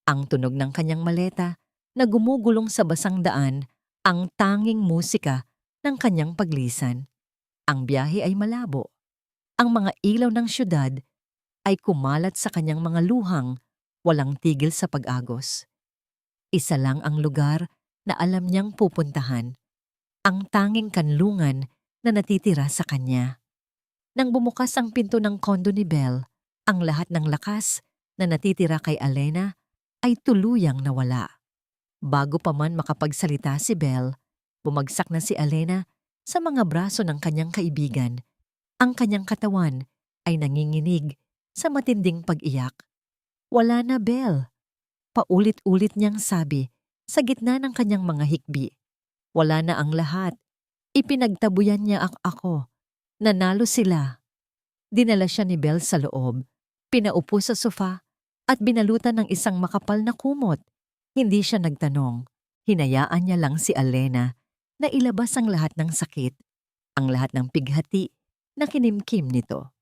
Ang tunog ng kanyang maleta na gumugulong sa basang daan ang tanging musika ng kanyang paglisan. Ang biyahe ay malabo. Ang mga ilaw ng syudad ay kumalat sa kanyang mga luhang, walang tigil sa pag-agos. Isa lang ang lugar na alam niyang pupuntahan, ang tanging kanlungan na natitira sa kanya. Nang bumukas ang pinto ng kondo ni Belle, ang lahat ng lakas na natitira kay Alena ay tuluyang nawala. Bago pa man makapagsalita si Belle, bumagsak na si Alena sa mga braso ng kanyang kaibigan. Ang kanyang katawan ay nanginginig sa matinding pag-iyak. Wala na, Belle. Paulit-ulit niyang sabi sa gitna ng kanyang mga hikbi. Wala na ang lahat. Ipinagtabuyan niya ako. Nanalo sila. Dinala siya ni Belle sa loob, pinaupo sa sofa at binalutan ng isang makapal na kumot. Hindi siya nagtanong. Hinayaan niya lang si Alena na ilabas ang lahat ng sakit, ang lahat ng pighati na kinimkim nito.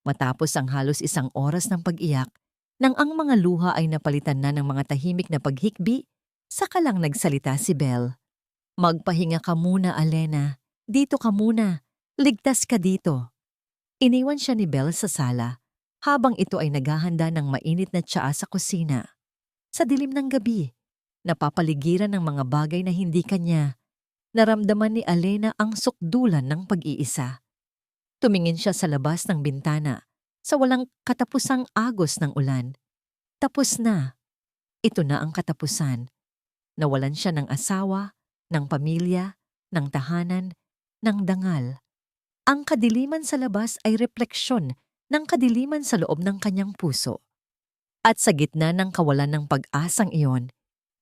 Matapos ang halos isang oras ng pag-iyak, nang ang mga luha ay napalitan na ng mga tahimik na paghikbi, saka lang nagsalita si Belle. Magpahinga ka muna, Alena. Dito ka muna. Ligtas ka dito. Iniwan siya ni Belle sa sala, habang ito ay naghahanda ng mainit na tsaa sa kusina. Sa dilim ng gabi, napapaligiran ng mga bagay na hindi kanya, naramdaman ni Alena ang sukdulan ng pag-iisa. Tumingin siya sa labas ng bintana, sa walang katapusang agos ng ulan. Tapos na. Ito na ang katapusan. Nawalan siya ng asawa, ng pamilya, ng tahanan, ng dangal. Ang kadiliman sa labas ay refleksyon ng kadiliman sa loob ng kanyang puso. At sa gitna ng kawalan ng pag-asang iyon,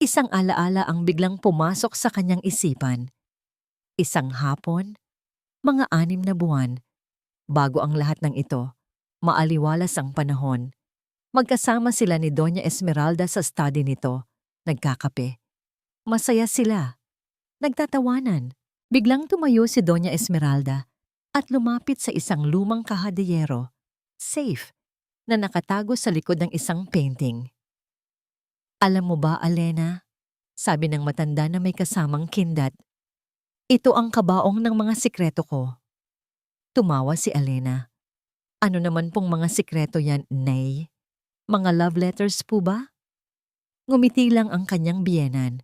isang alaala ang biglang pumasok sa kanyang isipan. Isang hapon, mga 6 na buwan, bago ang lahat ng ito, maaliwalas ang panahon. Magkasama sila ni Doña Esmeralda sa study nito, nagkakape. Masaya sila, nagtatawanan. Biglang tumayo si Doña Esmeralda at lumapit sa isang lumang kahadiyero. Safe, na nakatago sa likod ng isang painting. "Alam mo ba, Alena," sabi ng matanda na may kasamang kindat, "ito ang kabaong ng mga sikreto ko." Tumawa si Alena. "Ano naman pong mga sikreto yan, Nay? Mga love letters po ba?" Ngumiti lang ang kanyang biyenan.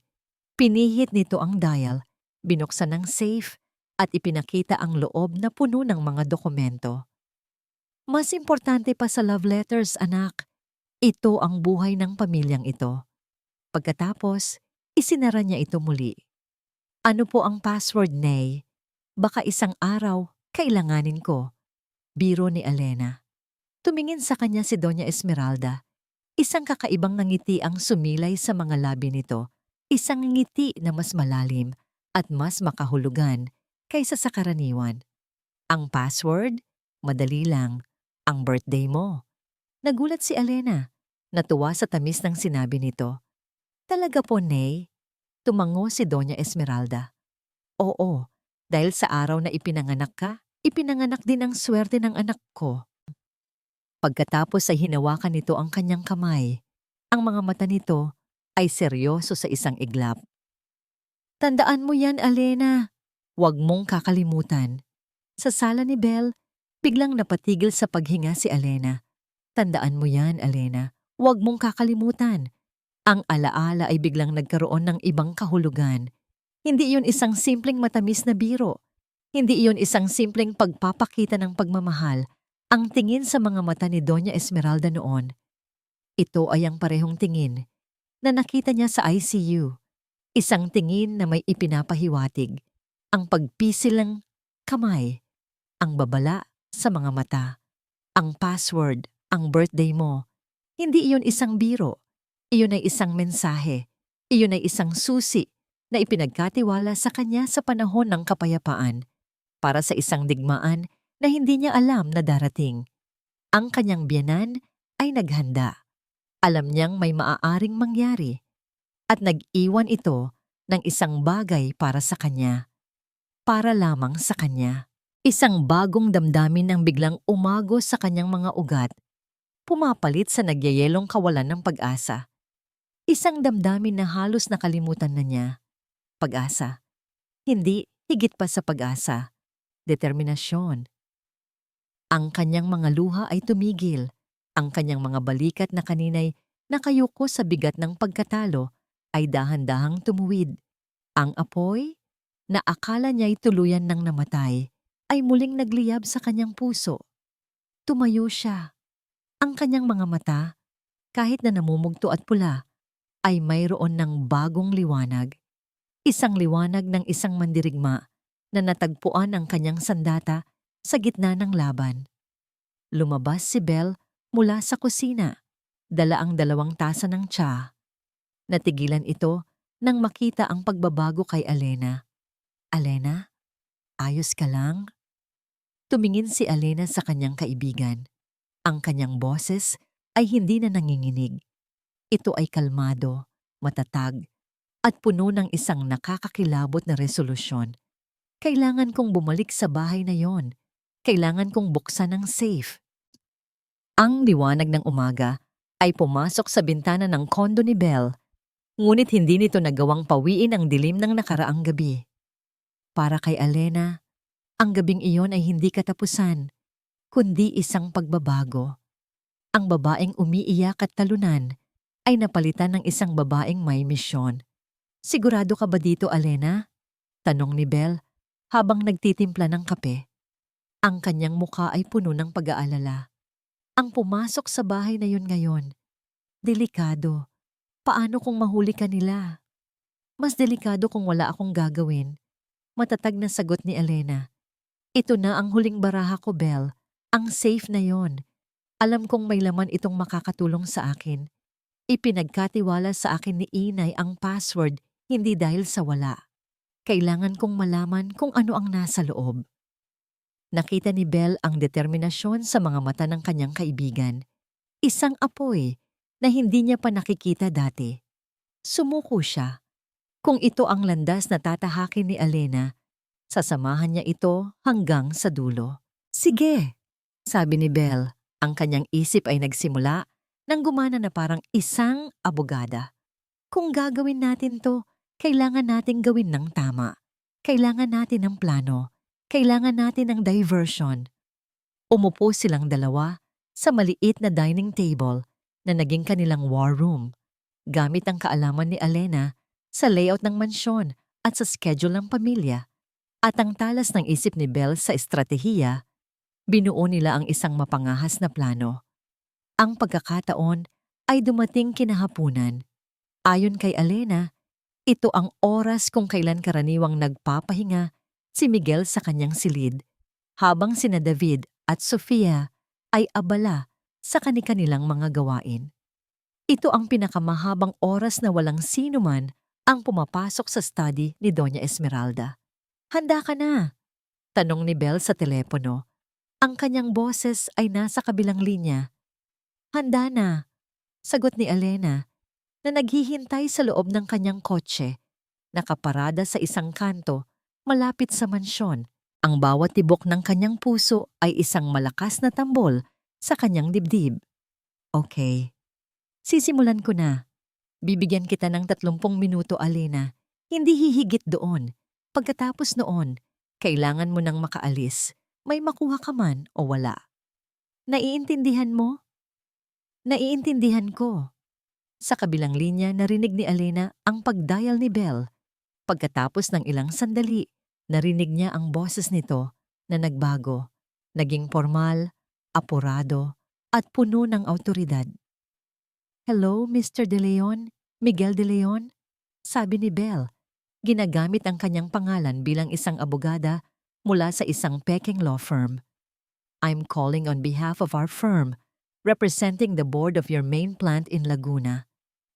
Pinihit nito ang dial, binuksan ng safe, at ipinakita ang loob na puno ng mga dokumento. "Mas importante pa sa love letters, anak. Ito ang buhay ng pamilyang ito." Pagkatapos, isinara niya ito muli. "Ano po ang password, Nay? Baka isang araw, kailanganin ko." Biro ni Alena. Tumingin sa kanya si Doña Esmeralda. Isang kakaibang ngiti ang sumilay sa mga labi nito. Isang ngiti na mas malalim at mas makahulugan kaysa sa karaniwan. "Ang password? Madali lang. Ang birthday mo." Nagulat si Alena. Natuwa sa tamis ng sinabi nito. "Talaga po, Nay?" Tumango si Doña Esmeralda. "Oo, dahil sa araw na ipinanganak ka, ipinanganak din ang swerte ng anak ko." Pagkatapos ay hinawakan nito ang kanyang kamay. Ang mga mata nito ay seryoso sa isang iglap. "Tandaan mo yan, Alena. Huwag mong kakalimutan." Sa sala ni Belle, biglang napatigil sa paghinga si Alena. "Tandaan mo yan, Alena. Huwag mong kakalimutan." Ang alaala ay biglang nagkaroon ng ibang kahulugan. Hindi iyon isang simpleng matamis na biro. Hindi iyon isang simpleng pagpapakita ng pagmamahal. Ang tingin sa mga mata ni Doña Esmeralda noon, ito ay ang parehong tingin na nakita niya sa ICU. Isang tingin na may ipinapahiwatig. Ang pagpisil ng kamay, ang babala sa mga mata, ang password, ang birthday mo. Hindi iyon isang biro. Iyon ay isang mensahe. Iyon ay isang susi na ipinagkatiwala sa kanya sa panahon ng kapayapaan para sa isang digmaan na hindi niya alam na darating. Ang kanyang biyenan ay naghanda. Alam niyang may maaaring mangyari at nag-iwan ito ng isang bagay para sa kanya. Para lamang sa kanya. Isang bagong damdamin ang biglang umagos sa kanyang mga ugat, pumapalit sa nagyayelong kawalan ng pag-asa. Isang damdamin na halos nakalimutan na niya. Pag-asa. Hindi, higit pa sa pag-asa. Determinasyon. Ang kanyang mga luha ay tumigil. Ang kanyang mga balikat na kanina'y nakayuko sa bigat ng pagkatalo ay dahan-dahang tumuwid. Ang apoy, na akala niya'y tuluyan ng namatay, ay muling nagliyab sa kanyang puso. Tumayo siya. Ang kanyang mga mata, kahit na namumugto at pula, ay mayroon ng bagong liwanag. Isang liwanag ng isang mandirigma na natagpuan ang kanyang sandata sa gitna ng laban. Lumabas si Belle mula sa kusina, dala ang 2 tasa ng tsa. Natigilan ito nang makita ang pagbabago kay Alena. "Alena, ayos ka lang?" Tumingin si Alena sa kanyang kaibigan. Ang kanyang boses ay hindi na nanginginig. Ito ay kalmado, matatag, at puno ng isang nakakakilabot na resolusyon. "Kailangan kong bumalik sa bahay na yon. Kailangan kong buksan ang safe." Ang liwanag ng umaga ay pumasok sa bintana ng kondo ni Belle, ngunit hindi nito nagawang pawiin ang dilim ng nakaraang gabi. Para kay Alena, ang gabing iyon ay hindi katapusan, kundi isang pagbabago. Ang babaeng umiiyak at talunan ay napalitan ng isang babaeng may misyon. "Sigurado ka ba dito, Alena?" tanong ni Belle habang nagtitimpla ng kape. Ang kanyang mukha ay puno ng pag-aalala. Ang pumasok sa bahay na yun ngayon, delikado. Paano kung mahuli ka nila? "Mas delikado kung wala akong gagawin." Matatag na sagot ni Alena. "Ito na ang huling baraha ko, Belle. Ang safe na yon. Alam kong may laman itong makakatulong sa akin. Ipinagkatiwala sa akin ni Inay ang password hindi dahil sa wala. Kailangan kong malaman kung ano ang nasa loob." Nakita ni Belle ang determinasyon sa mga mata ng kanyang kaibigan. Isang apoy na hindi niya pa nakikita dati. Sumuko siya. Kung ito ang landas na tatahakin ni Alena, sasamahan niya ito hanggang sa dulo. "Sige," sabi ni Belle. Ang kanyang isip ay nagsimula nang gumana na parang isang abogada. Kung gagawin natin to, kailangan nating gawin ng tama. Kailangan natin ng plano. Kailangan natin ng diversion. Umupo silang dalawa sa maliit na dining table na naging kanilang war room, gamit ang kaalaman ni Alena sa layout ng mansyon at sa schedule ng pamilya. At ang talas ng isip ni Belle sa estratehiya, binuo nila ang isang mapangahas na plano. Ang pagkakataon ay dumating kinahapunan. Ayon kay Alena, ito ang oras kung kailan karaniwang nagpapahinga si Miguel sa kanyang silid, habang sina David at Sofia ay abala sa kani-kanilang mga gawain. Ito ang pinakamahabang oras na walang sino man ang pumapasok sa study ni Doña Esmeralda. "Handa ka na?" tanong ni Belle sa telepono. Ang kanyang boses ay nasa kabilang linya. "Handa na," sagot ni Alena na naghihintay sa loob ng kanyang kotse, nakaparada sa isang kanto malapit sa mansyon. Ang bawat tibok ng kanyang puso ay isang malakas na tambol sa kanyang dibdib. "Okay, sisimulan ko na. Bibigyan kita ng 30 minuto, Alena. Hindi hihigit doon. Pagkatapos noon, kailangan mo nang makaalis. May makuha ka man o wala. Naiintindihan mo?" "Naiintindihan ko." Sa kabilang linya, narinig ni Alena ang pagdial ni Belle. Pagkatapos ng ilang sandali, narinig niya ang boses nito na nagbago, naging formal, apurado, at puno ng awtoridad. "Hello, Mr. De Leon? Miguel De Leon?" sabi ni Belle. Ginagamit ang kanyang pangalan bilang isang abogada mula sa isang Peking law firm. "I'm calling on behalf of our firm, representing the board of your main plant in Laguna.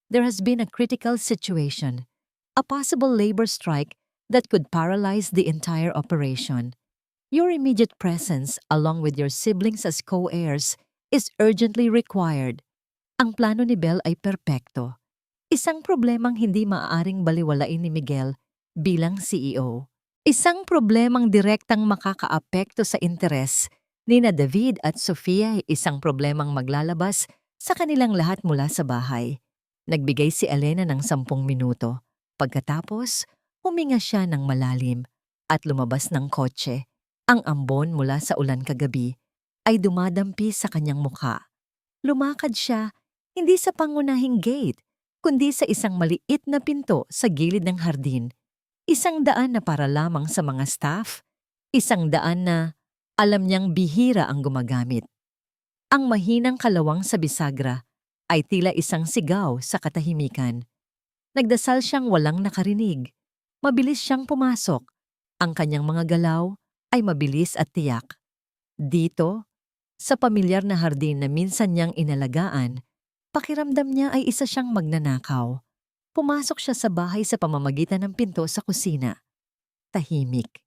There has been a critical situation, a possible labor strike that could paralyze the entire operation. Your immediate presence, along with your siblings as co-heirs, is urgently required." Ang plano ni Belle ay perpekto. Isang problemang hindi maaaring baliwalain ni Miguel bilang CEO. Isang problemang direktang makakaapekto sa interes ni na David at Sofia, isang problemang maglalabas sa kanilang lahat mula sa bahay. Nagbigay si Alena ng 10 minuto. Pagkatapos, huminga siya ng malalim at lumabas ng kotse. Ang ambon mula sa ulan kagabi ay dumadampi sa kanyang mukha. Lumakad siya hindi sa pangunahing gate, kundi sa isang maliit na pinto sa gilid ng hardin. Isang daan na para lamang sa mga staff, isang daan na alam niyang bihira ang gumagamit. Ang mahinang kalawang sa bisagra ay tila isang sigaw sa katahimikan. Nagdasal siyang walang nakarinig. Mabilis siyang pumasok. Ang kanyang mga galaw ay mabilis at tiyak. Dito, sa pamilyar na hardin na minsan niyang inalagaan, pakiramdam niya ay isa siyang magnanakaw. Pumasok siya sa bahay sa pamamagitan ng pinto sa kusina. Tahimik.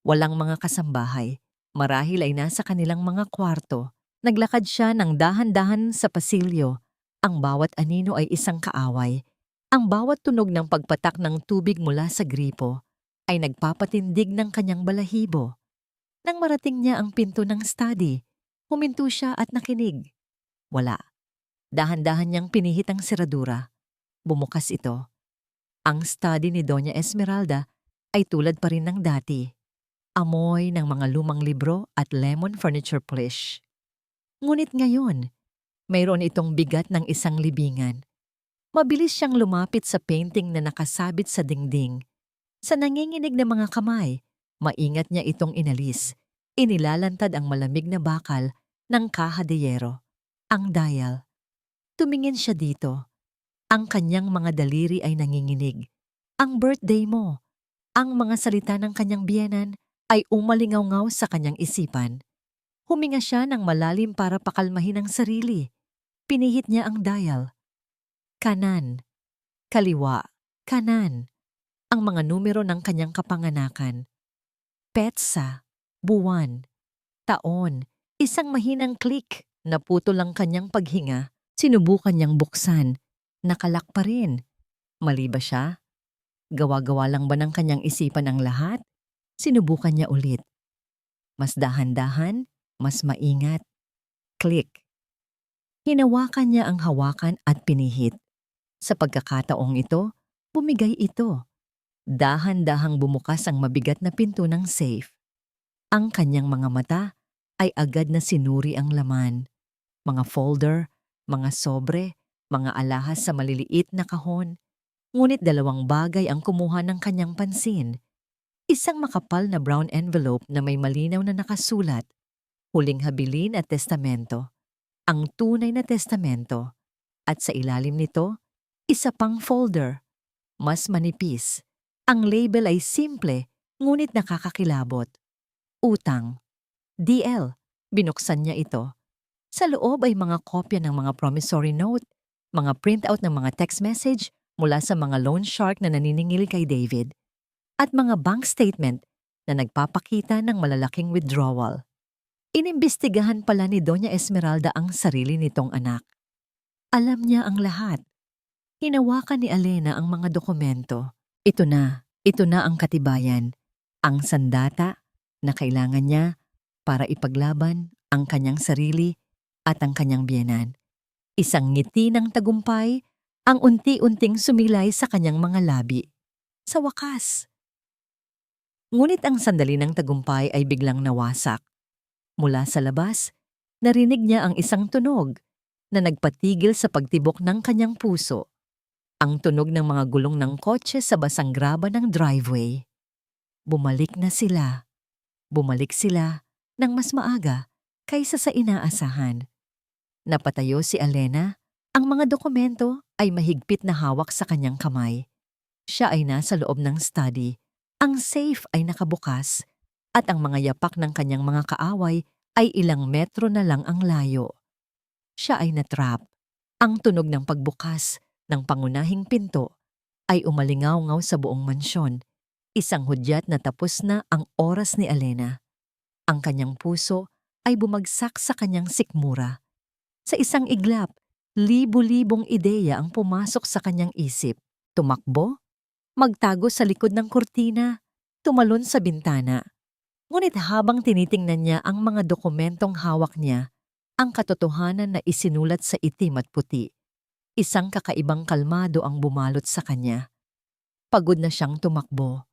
Walang mga kasambahay. Marahil ay nasa kanilang mga kwarto. Naglakad siya ng dahan-dahan sa pasilyo. Ang bawat anino ay isang kaaway. Ang bawat tunog ng pagpatak ng tubig mula sa gripo ay nagpapatindig ng kanyang balahibo. Nang marating niya ang pinto ng study, huminto siya at nakinig. Wala. Dahan-dahan niyang pinihit ang seradura. Bumukas ito. Ang study ni Doña Esmeralda ay tulad pa rin ng dati. Amoy ng mga lumang libro at lemon furniture polish. Ngunit ngayon, mayroon itong bigat ng isang libingan. Mabilis siyang lumapit sa painting na nakasabit sa dingding. Sa nanginginig na mga kamay, maingat niya itong inalis. Inilalantad ang malamig na bakal ng kaha de hierro. Ang dial. Tumingin siya dito. Ang kanyang mga daliri ay nanginginig. Ang birthday mo. Ang mga salita ng kanyang biyenan ay umalingaw-ngaw sa kanyang isipan. Huminga siya ng malalim para pakalmahin ang sarili. Pinihit niya ang dial. Kanan, kaliwa, kanan. Ang mga numero ng kanyang kapanganakan. Petsa, buwan, taon. Isang mahinang click. Naputol ang kanyang paghinga. Sinubukan niyang buksan. Nakalak pa rin. Mali ba siya? Gawa-gawa lang ba ng kanyang isipan ang lahat? Sinubukan niya ulit. Mas dahan-dahan, mas maingat. Click. Hinawakan niya ang hawakan at pinihit. Sa pagkakataong ito, bumigay ito. Dahan-dahang bumukas ang mabigat na pinto ng safe. Ang kanyang mga mata ay agad na sinuri ang laman. Mga folder, mga sobre, mga alahas sa maliliit na kahon. Ngunit dalawang bagay ang kumuha ng kanyang pansin. Isang makapal na brown envelope na may malinaw na nakasulat, huling habilin at testamento. Ang tunay na testamento. At sa ilalim nito, isa pang folder. Mas manipis. Ang label ay simple, ngunit nakakakilabot. Utang. DL. Binuksan niya ito. Sa loob ay mga kopya ng mga promissory note, mga printout ng mga text message mula sa mga loan shark na naniningil kay David, at mga bank statement na nagpapakita ng malalaking withdrawal. Inimbestigahan pala ni Doña Esmeralda ang sarili nitong anak. Alam niya ang lahat. Hinawakan ni Alena ang mga dokumento. Ito na ang katibayan, ang sandata na kailangan niya para ipaglaban ang kanyang sarili at ang kanyang biyenan. Isang ngiti ng tagumpay ang unti-unting sumilay sa kanyang mga labi. Sa wakas. Ngunit ang sandali ng tagumpay ay biglang nawasak. Mula sa labas, narinig niya ang isang tunog na nagpatigil sa pagtibok ng kanyang puso. Ang tunog ng mga gulong ng kotse sa basang graba ng driveway. Bumalik sila ng mas maaga kaysa sa inaasahan. Napatayo si Alena, ang mga dokumento ay mahigpit na hawak sa kanyang kamay. Siya ay nasa loob ng study, ang safe ay nakabukas, at ang mga yapak ng kanyang mga kaaway ay ilang metro na lang ang layo. Siya ay natrap. Ang tunog ng pagbukas ng pangunahing pinto ay umalingaw-ngaw sa buong mansyon. Isang hudyat na tapos na ang oras ni Alena. Ang kanyang puso ay bumagsak sa kanyang sikmura. Sa isang iglap, libu-libong ideya ang pumasok sa kanyang isip. Tumakbo, magtago sa likod ng kurtina, tumalon sa bintana. Ngunit habang tinitingnan niya ang mga dokumentong hawak niya, ang katotohanan na isinulat sa itim at puti. Isang kakaibang kalmado ang bumalot sa kanya. Pagod na siyang tumakbo.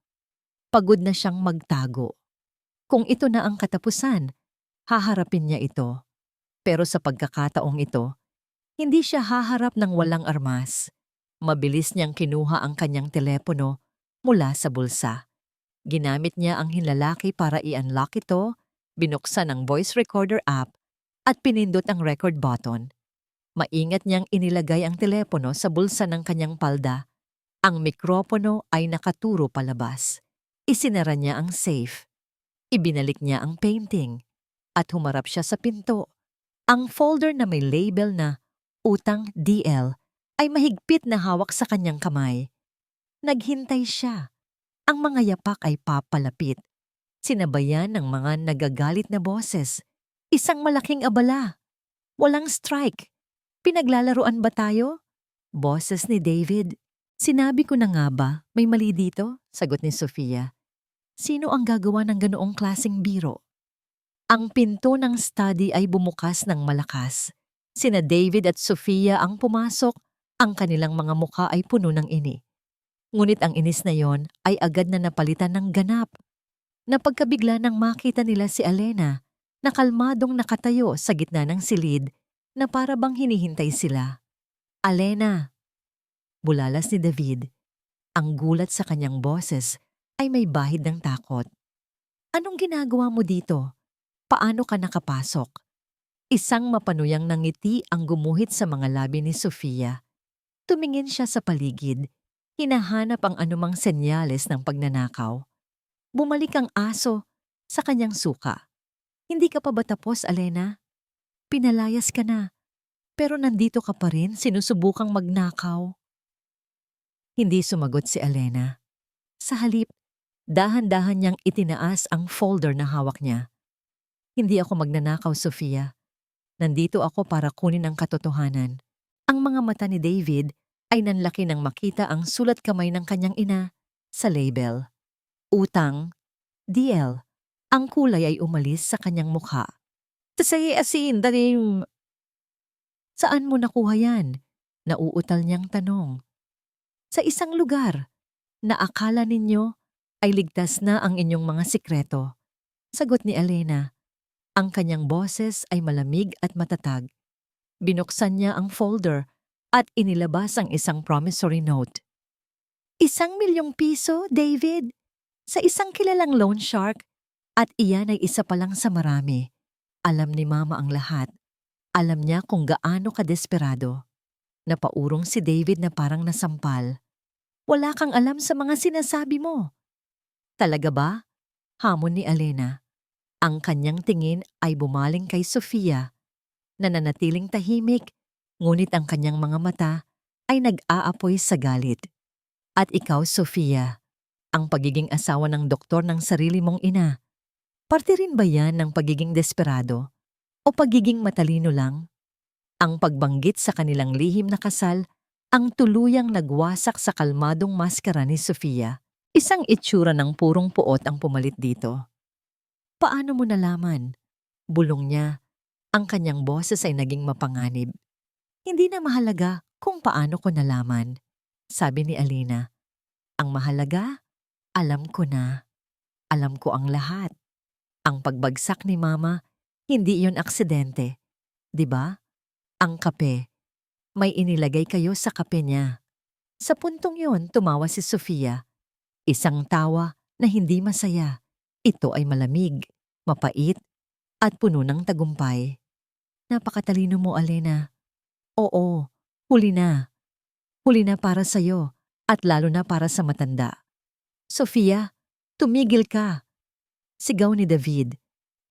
Pagod na siyang magtago. Kung ito na ang katapusan, haharapin niya ito. Pero sa pagkakataong ito, hindi siya haharap ng walang armas. Mabilis niyang kinuha ang kanyang telepono mula sa bulsa. Ginamit niya ang hinlalaki para i-unlock ito, binuksan ang voice recorder app, at pinindot ang record button. Maingat niyang inilagay ang telepono sa bulsa ng kanyang palda. Ang mikropono ay nakaturo palabas. Isinara niya ang safe. Ibinalik niya ang painting. At humarap siya sa pinto. Ang folder na may label na Utang DL ay mahigpit na hawak sa kanyang kamay. Naghintay siya. Ang mga yapak ay papalapit. Sinabayan ng mga nagagalit na boses. Isang malaking abala. Walang strike. Pinaglalaruan ba tayo? Boses ni David. Sinabi ko na nga ba, may mali dito? Sagot ni Sofia. Sino ang gagawa ng ganoong klaseng biro? Ang pinto ng study ay bumukas ng malakas. Sina David at Sofia ang pumasok, ang kanilang mga mukha ay puno ng ini. Ngunit ang inis na yon ay agad na napalitan ng ganap. Napagkabigla nang makita nila si Alena, na kalmadong nakatayo sa gitna ng silid na para bang hinihintay sila. Alena! Bulalas ni David. Ang gulat sa kanyang boses ay may bahid ng takot. Anong ginagawa mo dito? Paano ka nakapasok? Isang mapanuyang ngiti ang gumuhit sa mga labi ni Sofia. Tumingin siya sa paligid, hinahanap ang anumang senyales ng pagnanakaw. Bumalik ang aso sa kanyang suka. Hindi ka pa ba tapos, Alena? Pinalayas ka na, pero nandito ka pa rin sinusubukang magnakaw. Hindi sumagot si Alena. Sa halip, dahan-dahan niyang itinaas ang folder na hawak niya. Hindi ako magnanakaw, Sofia. Nandito ako para kunin ang katotohanan. Ang mga mata ni David ay nanlaki nang makita ang sulat kamay ng kanyang ina sa label. Utang, DL. Ang kulay ay umalis sa kanyang mukha. To say as in, saan mo nakuha yan? Nauutal niyang tanong. Sa isang lugar na akala ninyo ay ligtas na ang inyong mga sikreto. Sagot ni Alena. Ang kanyang boses ay malamig at matatag. Binuksan niya ang folder at inilabas ang isang promissory note. ₱1,000,000, David, sa isang kilalang loan shark, at iyan ay isa pa lang sa marami. Alam ni Mama ang lahat. Alam niya kung gaano kadesperado. Napaurong si David na parang nasampal. Wala kang alam sa mga sinasabi mo. Talaga ba? Hamon ni Alena. Ang kanyang tingin ay bumaling kay Sofia, na nanatiling tahimik, ngunit ang kanyang mga mata ay nag-aapoy sa galit. At ikaw, Sofia, ang pagiging asawa ng doktor ng sarili mong ina, parte rin ba yan ng pagiging desperado o pagiging matalino lang? Ang pagbanggit sa kanilang lihim na kasal ang tuluyang nagwasak sa kalmadong maskara ni Sofia. Isang itsura ng purong puot ang pumalit dito. Paano mo nalaman? Bulong niya. Ang kanyang boses ay naging mapanganib. Hindi na mahalaga kung paano ko nalaman, sabi ni Alena. Ang mahalaga, alam ko na. Alam ko ang lahat. Ang pagbagsak ni Mama, hindi iyon aksidente. 'Di ba? Ang kape. May inilagay kayo sa kape niya. Sa puntong yon, tumawa si Sofia. Isang tawa na hindi masaya. Ito ay malamig, mapait, at puno ng tagumpay. Napakatalino mo, Alena. Oo, huli na. Huli na para sa'yo at lalo na para sa matanda. Sofia, tumigil ka. Sigaw ni David.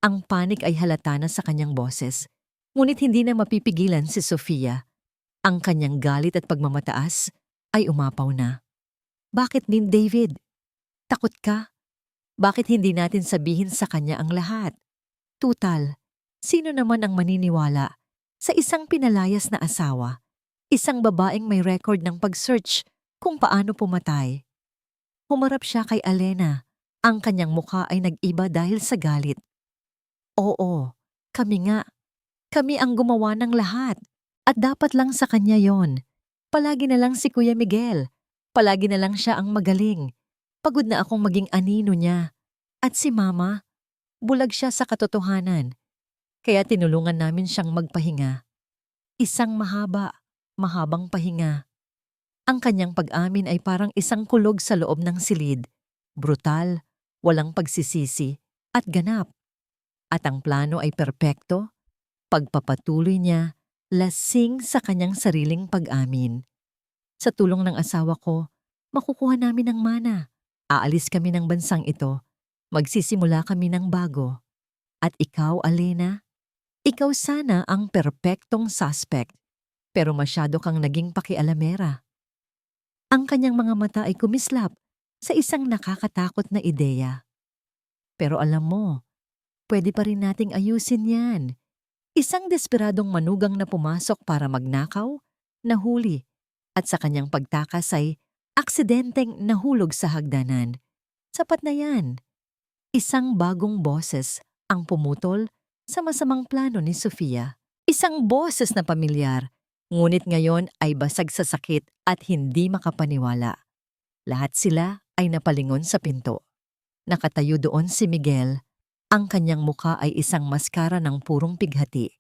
Ang panik ay halata na sa kanyang boses. Ngunit hindi na mapipigilan si Sofia. Ang kanyang galit at pagmamataas ay umapaw na. Bakit din, David? Takot ka? Bakit hindi natin sabihin sa kanya ang lahat? Tutal, sino naman ang maniniwala sa isang pinalayas na asawa, isang babaeng may record ng pag-search kung paano pumatay? Humarap siya kay Alena. Ang kanyang mukha ay nag-iba dahil sa galit. Oo, kami nga. Kami ang gumawa ng lahat. At dapat lang sa kanya yon. Palagi na lang si Kuya Miguel. Palagi na lang siya ang magaling. Pagod na akong maging anino niya. At si Mama, bulag siya sa katotohanan. Kaya tinulungan namin siyang magpahinga. Isang mahabang pahinga. Ang kanyang pag-amin ay parang isang kulog sa loob ng silid. Brutal, walang pagsisisi, at ganap. At ang plano ay perpekto. Pagpapatuloy niya, lasing sa kanyang sariling pag-amin. Sa tulong ng asawa ko, makukuha namin ang mana. Aalis kami ng bansang ito. Magsisimula kami ng bago. At ikaw, Alena? Ikaw sana ang perpektong suspect, pero masyado kang naging pakialamera. Ang kanyang mga mata ay kumislap sa isang nakakatakot na ideya. Pero alam mo, pwede pa rin nating ayusin yan. Isang desperadong manugang na pumasok para magnakaw, nahuli, at sa kanyang pagtakas ay aksidenteng nahulog sa hagdanan. Sapat na yan. Isang bagong boses ang pumutol sa masamang plano ni Sofia. Isang boses na pamilyar, ngunit ngayon ay basag sa sakit at hindi makapaniwala. Lahat sila ay napalingon sa pinto. Nakatayo doon si Miguel. Ang kanyang mukha ay isang maskara ng purong pighati.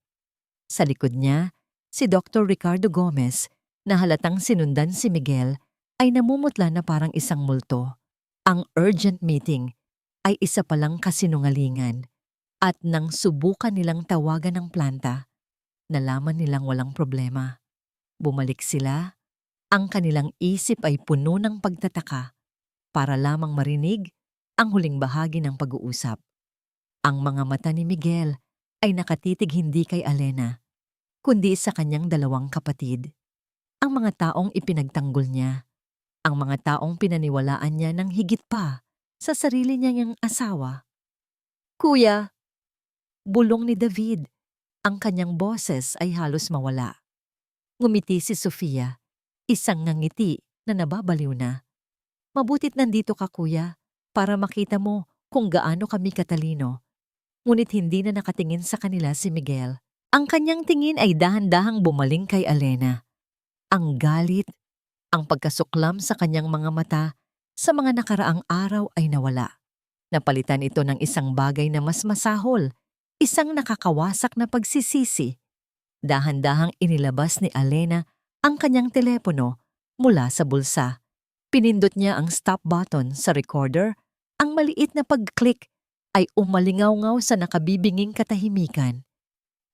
Sa likod niya, si Dr. Ricardo Gomez, na halatang sinundan si Miguel, ay namumutla na parang isang multo. Ang urgent meeting ay isa palang kasinungalingan. At nang subukan nilang tawagan ng planta, nalaman nilang walang problema. Bumalik sila, ang kanilang isip ay puno ng pagtataka para lamang marinig ang huling bahagi ng pag-uusap. Ang mga mata ni Miguel ay nakatitig hindi kay Alena, kundi sa kanyang dalawang kapatid. Ang mga taong ipinagtanggol niya, ang mga taong pinaniwalaan niya ng higit pa sa sarili niyang asawa. Kuya! Bulong ni David. Ang kanyang boses ay halos mawala. Ngumiti si Sofia, isang ngangiti na nababaliw na. Mabutit nandito ka, kuya, para makita mo kung gaano kami katalino. Ngunit hindi na nakatingin sa kanila si Miguel. Ang kanyang tingin ay dahan-dahang bumaling kay Alena. Ang galit, ang pagkasuklam sa kanyang mga mata sa mga nakaraang araw ay nawala. Napalitan ito ng isang bagay na mas masahol, isang nakakawasak na pagsisisi. Dahan-dahang inilabas ni Alena ang kanyang telepono mula sa bulsa. Pinindot niya ang stop button sa recorder. Ang maliit na pag-click ay umalingaw-ngaw sa nakabibinging katahimikan.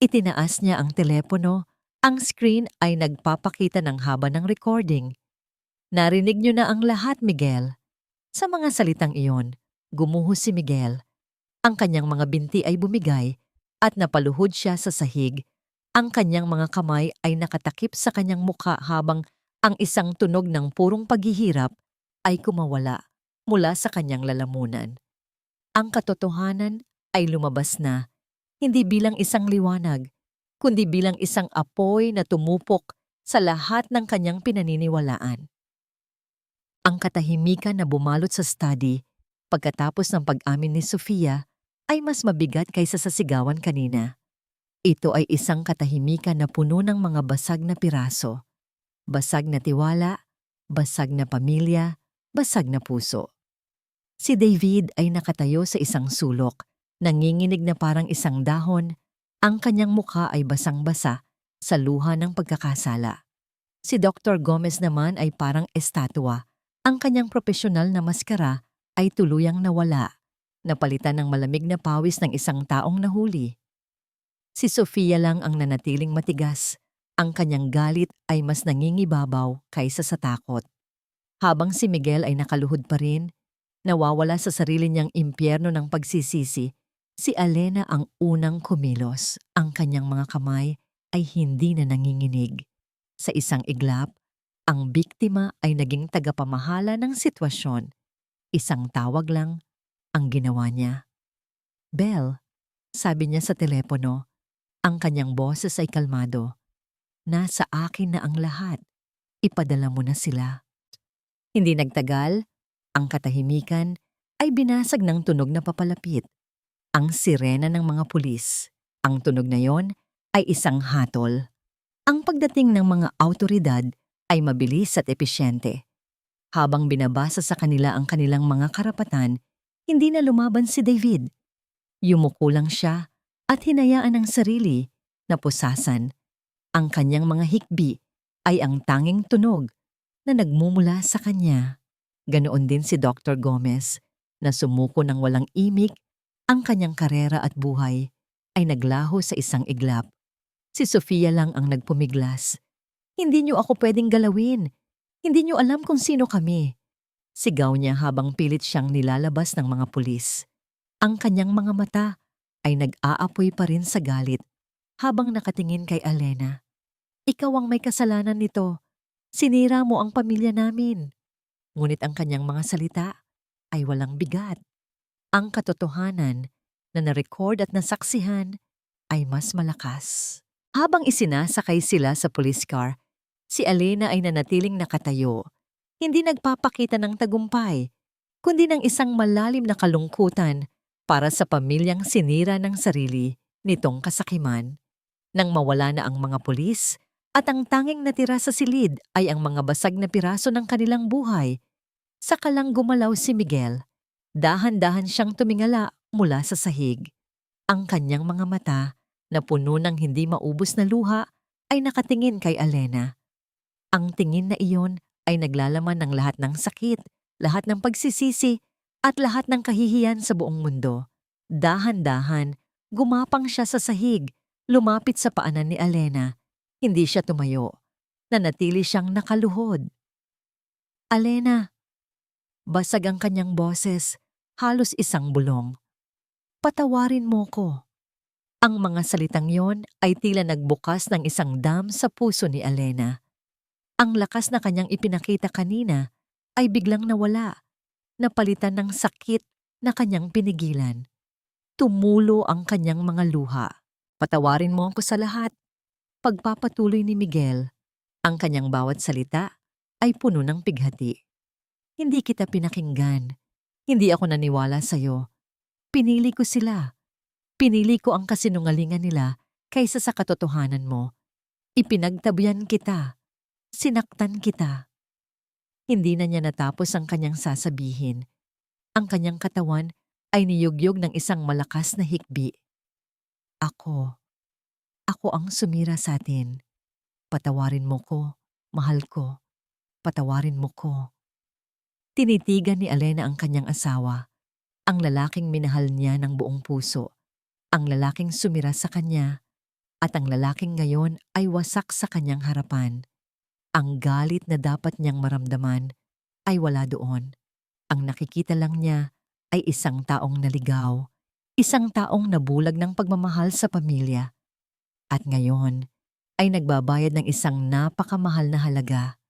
Itinaas niya ang telepono. Ang screen ay nagpapakita ng haba ng recording. Narinig niyo na ang lahat, Miguel. Sa mga salitang iyon, gumuho si Miguel. Ang kanyang mga binti ay bumigay at napaluhod siya sa sahig. Ang kanyang mga kamay ay nakatakip sa kanyang mukha habang ang isang tunog ng purong paghihirap ay kumawala mula sa kanyang lalamunan. Ang katotohanan ay lumabas na, hindi bilang isang liwanag, kundi bilang isang apoy na tumupok sa lahat ng kanyang pinaniniwalaan. Ang katahimikan na bumalot sa study pagkatapos ng pag-amin ni Sofia ay mas mabigat kaysa sa sigawan kanina. Ito ay isang katahimikan na puno ng mga basag na piraso. Basag na tiwala, basag na pamilya, basag na puso. Si David ay nakatayo sa isang sulok, nanginginig na parang isang dahon. Ang kanyang mukha ay basang-basa sa luha ng pagkakasala. Si Dr. Gomez naman ay parang estatwa. Ang kanyang profesional na maskara ay tuluyang nawala, napalitan ng malamig na pawis ng isang taong nahuli. Si Sofia lang ang nanatiling matigas. Ang kanyang galit ay mas nangingibabaw kaysa sa takot. Habang si Miguel ay nakaluhod pa rin, nawawala sa sarili niyang impyerno ng pagsisisi, si Alena ang unang kumilos. Ang kanyang mga kamay ay hindi na nanginginig. Sa isang iglap, ang biktima ay naging tagapamahala ng sitwasyon. Isang tawag lang ang ginawa niya. "Belle," sabi niya sa telepono. Ang kanyang boses ay kalmado. "Nasa akin na ang lahat. Ipadala mo na sila." Hindi nagtagal, ang katahimikan ay binasag ng tunog na papalapit. Ang sirena ng mga pulis. Ang tunog na yon ay isang hatol. Ang pagdating ng mga awtoridad ay mabilis at episyente. Habang binabasa sa kanila ang kanilang mga karapatan, hindi na lumaban si David. Yumuko lang siya at hinayaan ang sarili na pusasan. Ang kanyang mga hikbi ay ang tanging tunog na nagmumula sa kanya. Ganoon din si Dr. Gomez na sumuko ng walang imik. Ang kanyang karera at buhay ay naglaho sa isang iglap. Si Sofia lang ang nagpumiglas. "Hindi niyo ako pwedeng galawin. Hindi niyo alam kung sino kami." Sigaw niya habang pilit siyang nilalabas ng mga pulis. Ang kanyang mga mata ay nag-aapoy pa rin sa galit habang nakatingin kay Alena. "Ikaw ang may kasalanan nito. Sinira mo ang pamilya namin." Ngunit ang kanyang mga salita ay walang bigat. Ang katotohanan na na-record at nasaksihan ay mas malakas. Habang isinasakay sila sa police car, si Alena ay nanatiling nakatayo. Hindi nagpapakita ng tagumpay, kundi ng isang malalim na kalungkutan para sa pamilyang sinira ng sarili nitong kasakiman. Nang mawala na ang mga pulis at ang tanging natira sa silid ay ang mga basag na piraso ng kanilang buhay, saka lang gumalaw si Miguel. Dahan-dahan siyang tumingala mula sa sahig. Ang kanyang mga mata na puno ng hindi maubos na luha ay nakatingin kay Alena. Ang tingin na iyon ay naglalaman ng lahat ng sakit, lahat ng pagsisisi at lahat ng kahihiyan sa buong mundo. Dahan-dahan, gumapang siya sa sahig, lumapit sa paanan ni Alena. Hindi siya tumayo. Nanatili siyang nakaluhod. "Alena." Basag ang kanyang boses, halos isang bulong. "Patawarin mo ko." Ang mga salitang yon ay tila nagbukas ng isang dam sa puso ni Alena. Ang lakas na kanyang ipinakita kanina ay biglang nawala, napalitan ng sakit na kanyang pinigilan. Tumulo ang kanyang mga luha. "Patawarin mo ako sa lahat." Pagpapatuloy ni Miguel, ang kanyang bawat salita ay puno ng pighati. "Hindi kita pinakinggan. Hindi ako naniwala sa'yo. Pinili ko sila. Pinili ko ang kasinungalingan nila kaysa sa katotohanan mo. Ipinagtabihan kita. Sinaktan kita. Hindi na niya natapos ang kanyang sasabihin. Ang kanyang katawan ay niyugyog ng isang malakas na hikbi. Ako ang sumira sa atin. Patawarin mo ko, mahal ko. Patawarin mo ko. Tinitigan ni Alena ang kanyang asawa, ang lalaking minahal niya ng buong puso, ang lalaking sumira sa kanya, at ang lalaking ngayon ay wasak sa kanyang harapan. Ang galit na dapat niyang maramdaman ay wala doon. Ang nakikita lang niya ay isang taong naligaw, isang taong nabulag ng pagmamahal sa pamilya. At ngayon ay nagbabayad ng isang napakamahal na halaga.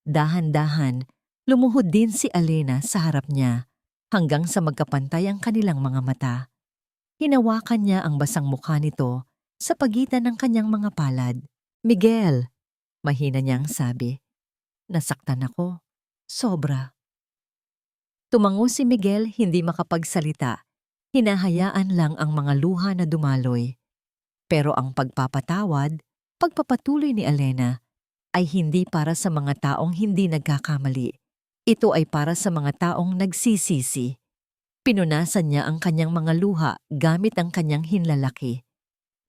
Dahan-dahan, lumuhod din si Alena sa harap niya hanggang sa magkapantay ang kanilang mga mata. Hinawakan niya ang basang mukha nito sa pagitan ng kanyang mga palad. Miguel, mahina niyang sabi. Nasaktan ako. Sobra. Tumango si Miguel, hindi makapagsalita. Hinahayaan lang ang mga luha na dumaloy. Pero ang pagpapatawad, pagpapatuloy ni Alena, ay hindi para sa mga taong hindi nagkakamali. Ito ay para sa mga taong nagsisisi. Pinunasan niya ang kanyang mga luha gamit ang kanyang hinlalaki.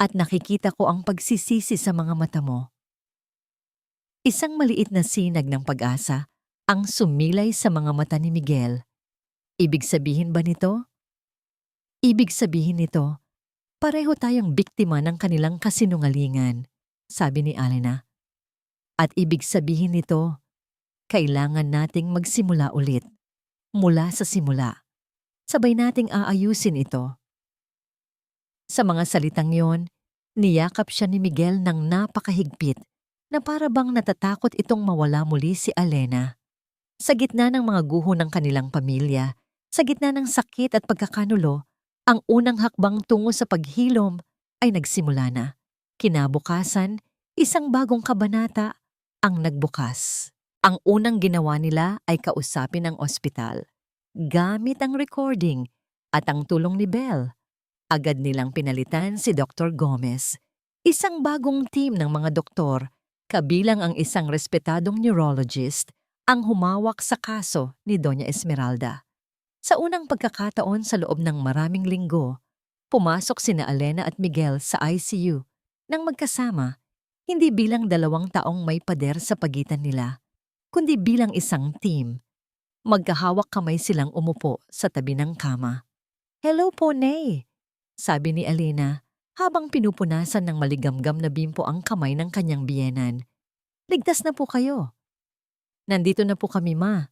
At nakikita ko ang pagsisisi sa mga mata mo. Isang maliit na sinag ng pag-asa ang sumilay sa mga mata ni Miguel. Ibig sabihin ba nito? Ibig sabihin nito, pareho tayong biktima ng kanilang kasinungalingan, sabi ni Alena. At ibig sabihin nito, kailangan nating magsimula ulit. Mula sa simula. Sabay nating aayusin ito. Sa mga salitang yon, niyakap siya ni Miguel ng napakahigpit na para bang natatakot itong mawala muli si Alena. Sa gitna ng mga guho ng kanilang pamilya, sa gitna ng sakit at pagkakanulo, ang unang hakbang tungo sa paghilom ay nagsimula na. Kinabukasan, isang bagong kabanata ang nagbukas. Ang unang ginawa nila ay kausapin ang ospital. Gamit ang recording at ang tulong ni Belle, agad nilang pinalitan si Dr. Gomez. Isang bagong team ng mga doktor, kabilang ang isang respetadong neurologist, ang humawak sa kaso ni Doña Esmeralda. Sa unang pagkakataon sa loob ng maraming linggo, pumasok sina Alena at Miguel sa ICU nang magkasama, hindi bilang dalawang taong may pader sa pagitan nila, kundi bilang isang team. Magkahawak kamay silang umupo sa tabi ng kama. Hello po, Nay, sabi ni Alena habang pinupunasan ng maligamgam na bimpo ang kamay ng kanyang biyenan. Ligtas na po kayo. Nandito na po kami, Ma,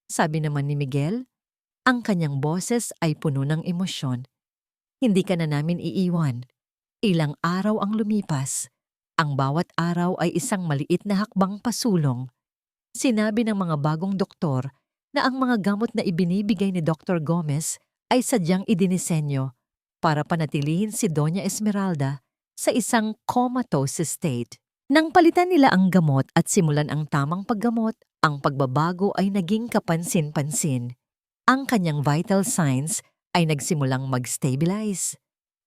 sabi naman ni Miguel. Ang kanyang boses ay puno ng emosyon. Hindi ka na namin iiwan. Ilang araw ang lumipas. Ang bawat araw ay isang maliit na hakbang pasulong. Sinabi ng mga bagong doktor na ang mga gamot na ibinibigay ni Dr. Gomez ay sadyang idinisenyo para panatilihin si Doña Esmeralda sa isang comatose state. Nang palitan nila ang gamot at simulan ang tamang paggamot, ang pagbabago ay naging kapansin-pansin. Ang kanyang vital signs ay nagsimulang mag-stabilize.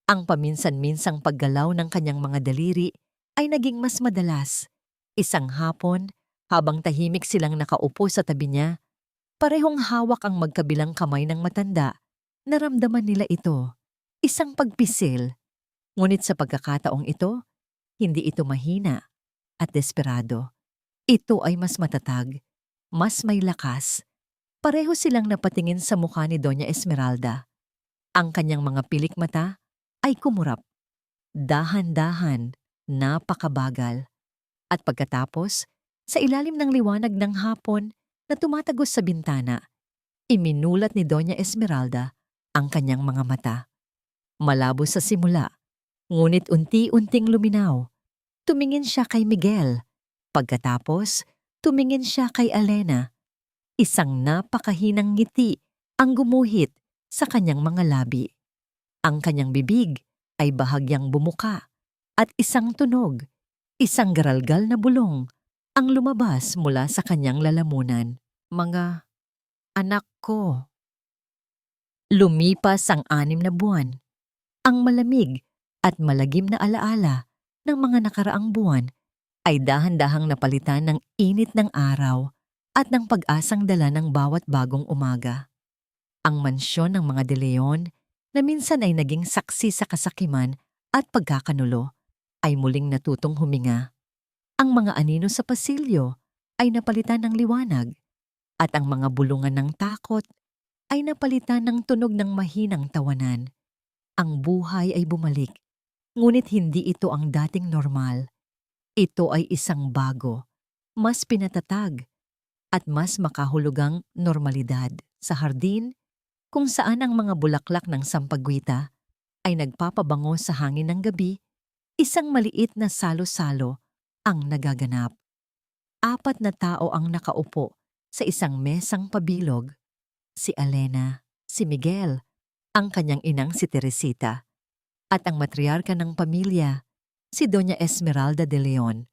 Ang paminsan-minsang paggalaw ng kanyang mga daliri ay naging mas madalas. Isang hapon, habang tahimik silang nakaupo sa tabi niya, parehong hawak ang magkabilang kamay ng matanda. Naramdaman nila ito, isang pagpisil. Ngunit sa pagkakataong ito, hindi ito mahina at desperado. Ito ay mas matatag, mas may lakas. Pareho silang napatingin sa mukha ni Doña Esmeralda. Ang kanyang mga pilik mata ay kumurap. Dahan-dahan, napakabagal. At pagkatapos, sa ilalim ng liwanag ng hapon na tumatagos sa bintana, iminulat ni Doña Esmeralda ang kanyang mga mata. Malabo sa simula, ngunit unti-unting luminaw. Tumingin siya kay Miguel. Pagkatapos, tumingin siya kay Alena. Isang napakahinang ngiti ang gumuhit sa kanyang mga labi. Ang kanyang bibig ay bahagyang bumuka at isang tunog, isang garalgal na bulong ang lumabas mula sa kanyang lalamunan. Mga anak ko. Lumipas ang 6 na buwan. Ang malamig at malagim na alaala ng mga nakaraang buwan ay dahan-dahang napalitan ng init ng araw at ng pag-asang dala ng bawat bagong umaga. Ang mansyon ng mga De Leon na minsan ay naging saksi sa kasakiman at pagkakanulo ay muling natutong huminga. Ang mga anino sa pasilyo ay napalitan ng liwanag at ang mga bulungan ng takot ay napalitan ng tunog ng mahinang tawanan. Ang buhay ay bumalik, ngunit hindi ito ang dating normal. Ito ay isang bago, mas pinatatag at mas makahulugang normalidad sa hardin kung saan ang mga bulaklak ng sampagwita ay nagpapabango sa hangin ng gabi. Isang maliit na salo-salo ang nagaganap. 4 na tao ang nakaupo sa isang mesang pabilog. Si Elena, si Miguel, ang kanyang inang si Teresita, at ang matriarka ng pamilya, si Doña Esmeralda de Leon.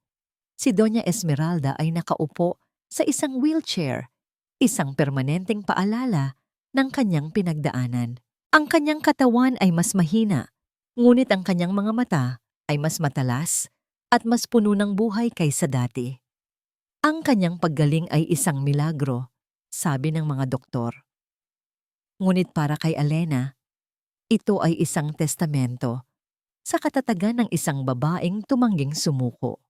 Si Doña Esmeralda ay nakaupo sa isang wheelchair, isang permanenteng paalala ng kanyang pinagdaanan. Ang kanyang katawan ay mas mahina, ngunit ang kanyang mga mata ay mas matalas at mas puno ng buhay kaysa dati. Ang kanyang paggaling ay isang milagro, sabi ng mga doktor. Ngunit para kay Elena, ito ay isang testamento sa katatagan ng isang babaeng tumangging sumuko.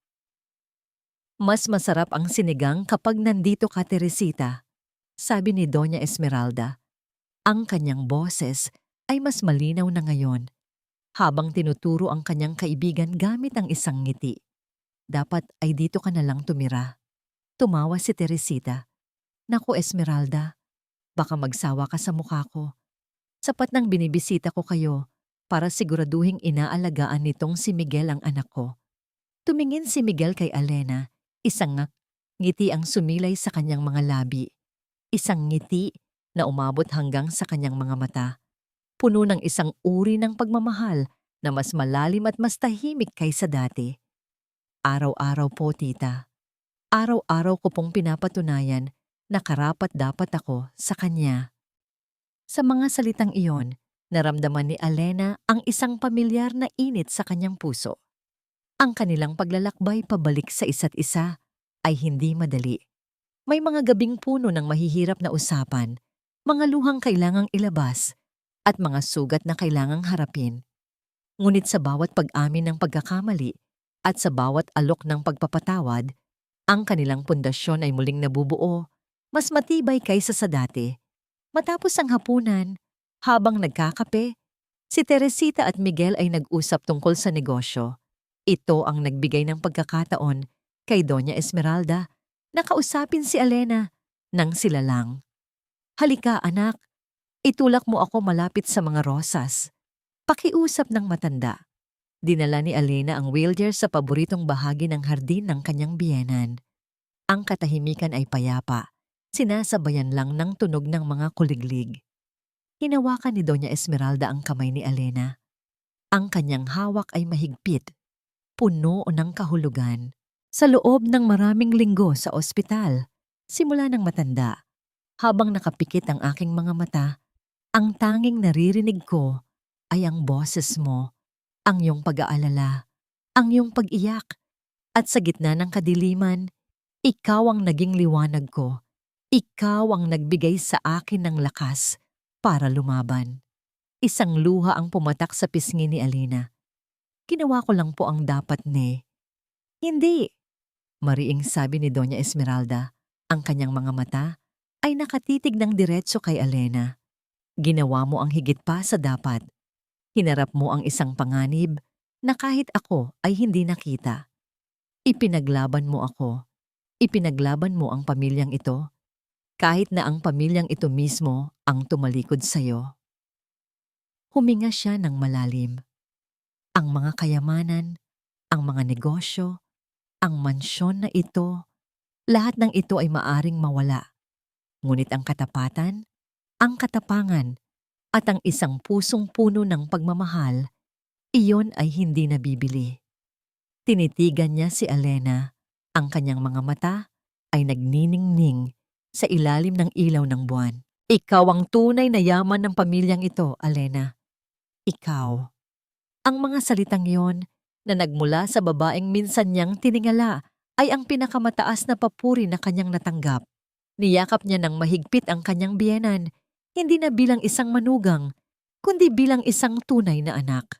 Mas masarap ang sinigang kapag nandito ka, Teresita, sabi ni Doña Esmeralda. Ang kanyang boses ay mas malinaw na ngayon, habang tinuturo ang kanyang kaibigan gamit ang isang ngiti. Dapat ay dito ka na lang tumira. Tumawa si Teresita. Naku, Esmeralda, baka magsawa ka sa mukha ko. Sapat nang binibisita ko kayo para siguraduhing inaalagaan nitong si Miguel ang anak ko. Tumingin si Miguel kay Elena, isang ngiti ang sumilay sa kanyang mga labi. Isang ngiti na umabot hanggang sa kanyang mga mata. Puno ng isang uri ng pagmamahal na mas malalim at mas tahimik kaysa dati. Araw-araw po, tita. Araw-araw ko pong pinapatunayan na karapat-dapat ako sa kanya. Sa mga salitang iyon, naramdaman ni Elena ang isang pamilyar na init sa kanyang puso. Ang kanilang paglalakbay pabalik sa isa't isa ay hindi madali. May mga gabing puno ng mahihirap na usapan, mga luhang kailangang ilabas, at mga sugat na kailangang harapin. Ngunit sa bawat pag-amin ng pagkakamali at sa bawat alok ng pagpapatawad, ang kanilang pundasyon ay muling nabubuo, mas matibay kaysa sa dati. Matapos ang hapunan, habang nagkakape, si Teresita at Miguel ay nag-usap tungkol sa negosyo. Ito ang nagbigay ng pagkakataon kay Doña Esmeralda na kausapin si Elena nang sila lang. Halika, anak, itulak mo ako malapit sa mga rosas. Pakiusap ng matanda. Dinala ni Elena ang wheelchair sa paboritong bahagi ng hardin ng kanyang biyenan. Ang katahimikan ay payapa, sinasabayan lang ng tunog ng mga kuliglig. Hinawakan ni Doña Esmeralda ang kamay ni Elena. Ang kanyang hawak ay mahigpit, puno ng kahulugan. Sa loob ng maraming linggo sa ospital, simula ng matanda, habang nakapikit ang aking mga mata, ang tanging naririnig ko ay ang boses mo, ang iyong pag-aalala, ang iyong pag-iyak, at sa gitna ng kadiliman, ikaw ang naging liwanag ko. Ikaw ang nagbigay sa akin ng lakas para lumaban. Isang luha ang pumatak sa pisngi ni Elena. Ginawa ko lang po ang dapat, ne. Hindi, mariing sabi ni Doña Esmeralda. Ang kanyang mga mata ay nakatitig ng diretso kay Elena. Ginawa mo ang higit pa sa dapat. Hinarap mo ang isang panganib na kahit ako ay hindi nakita. Ipinaglaban mo ako. Ipinaglaban mo ang pamilyang ito, kahit na ang pamilyang ito mismo ang tumalikod sa'yo. Huminga siya ng malalim. Ang mga kayamanan, ang mga negosyo, ang mansyon na ito, lahat ng ito ay maaring mawala. Ngunit ang katapatan, ang katapangan, at ang isang pusong puno ng pagmamahal, iyon ay hindi nabibili. Tinitigan niya si Elena. Ang kanyang mga mata ay nagniningning sa ilalim ng ilaw ng buwan. Ikaw ang tunay na yaman ng pamilyang ito, Elena. Ikaw. Ang mga salitang yon na nagmula sa babaeng minsan niyang tiningala ay ang pinakamataas na papuri na kanyang natanggap. Niyakap niya ng mahigpit ang kanyang biyenan, hindi na bilang isang manugang, kundi bilang isang tunay na anak.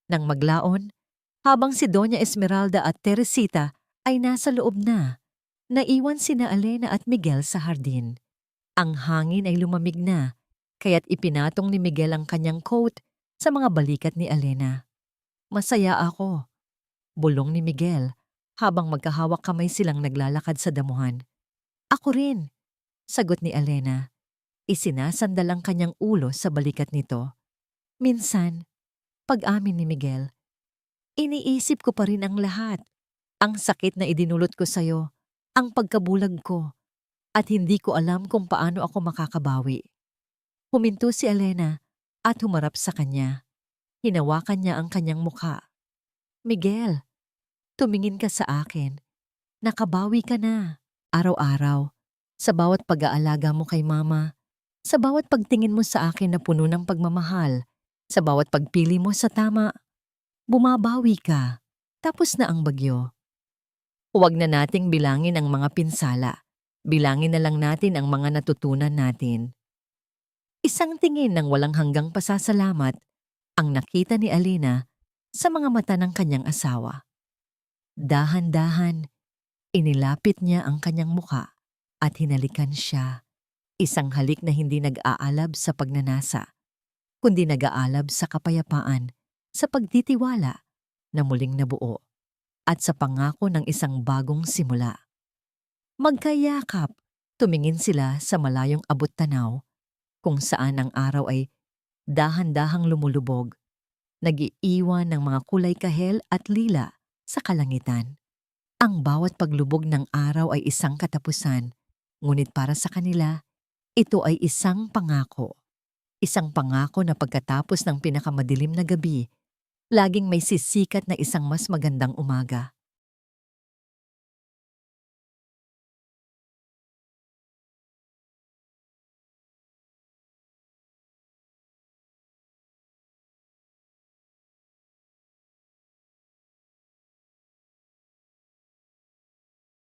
Nang maglaon, habang si Doña Esmeralda at Teresita ay nasa loob na, naiwan sina Elena at Miguel sa hardin. Ang hangin ay lumamig na, kaya't ipinatong ni Miguel ang kanyang coat sa mga balikat ni Elena. Masaya ako, bulong ni Miguel habang magkahawak kamay silang naglalakad sa damuhan. Ako rin, sagot ni Elena. Isinasandal ang kanyang ulo sa balikat nito. Minsan, pag-amin ni Miguel, iniisip ko pa rin ang lahat. Ang sakit na idinulot ko sa'yo, ang pagkabulag ko, at hindi ko alam kung paano ako makakabawi. Huminto si Elena at humarap sa kanya. Hinawakan niya ang kanyang mukha. Miguel, tumingin ka sa akin. Nakabawi ka na. Araw-araw, sa bawat pag-aalaga mo kay mama, sa bawat pagtingin mo sa akin na puno ng pagmamahal, sa bawat pagpili mo sa tama, bumabawi ka. Tapos na ang bagyo. Huwag na nating bilangin ang mga pinsala. Bilangin na lang natin ang mga natutunan natin. Isang tingin ng walang hanggang pasasalamat ang nakita ni Elena sa mga mata ng kanyang asawa. Dahan-dahan, inilapit niya ang kanyang muka at hinalikan siya. Isang halik na hindi nag-aalab sa pagnanasa, kundi nag-aalab sa kapayapaan, sa pagtitiwala na muling nabuo, at sa pangako ng isang bagong simula. Magkayakap, tumingin sila sa malayong abot-tanaw, kung saan ang araw ay dahan-dahang lumulubog, nag-iiwan ng mga kulay kahel at lila sa kalangitan. Ang bawat paglubog ng araw ay isang katapusan, ngunit para sa kanila, ito ay isang pangako. Isang pangako na pagkatapos ng pinakamadilim na gabi, laging may sisikat na isang mas magandang umaga.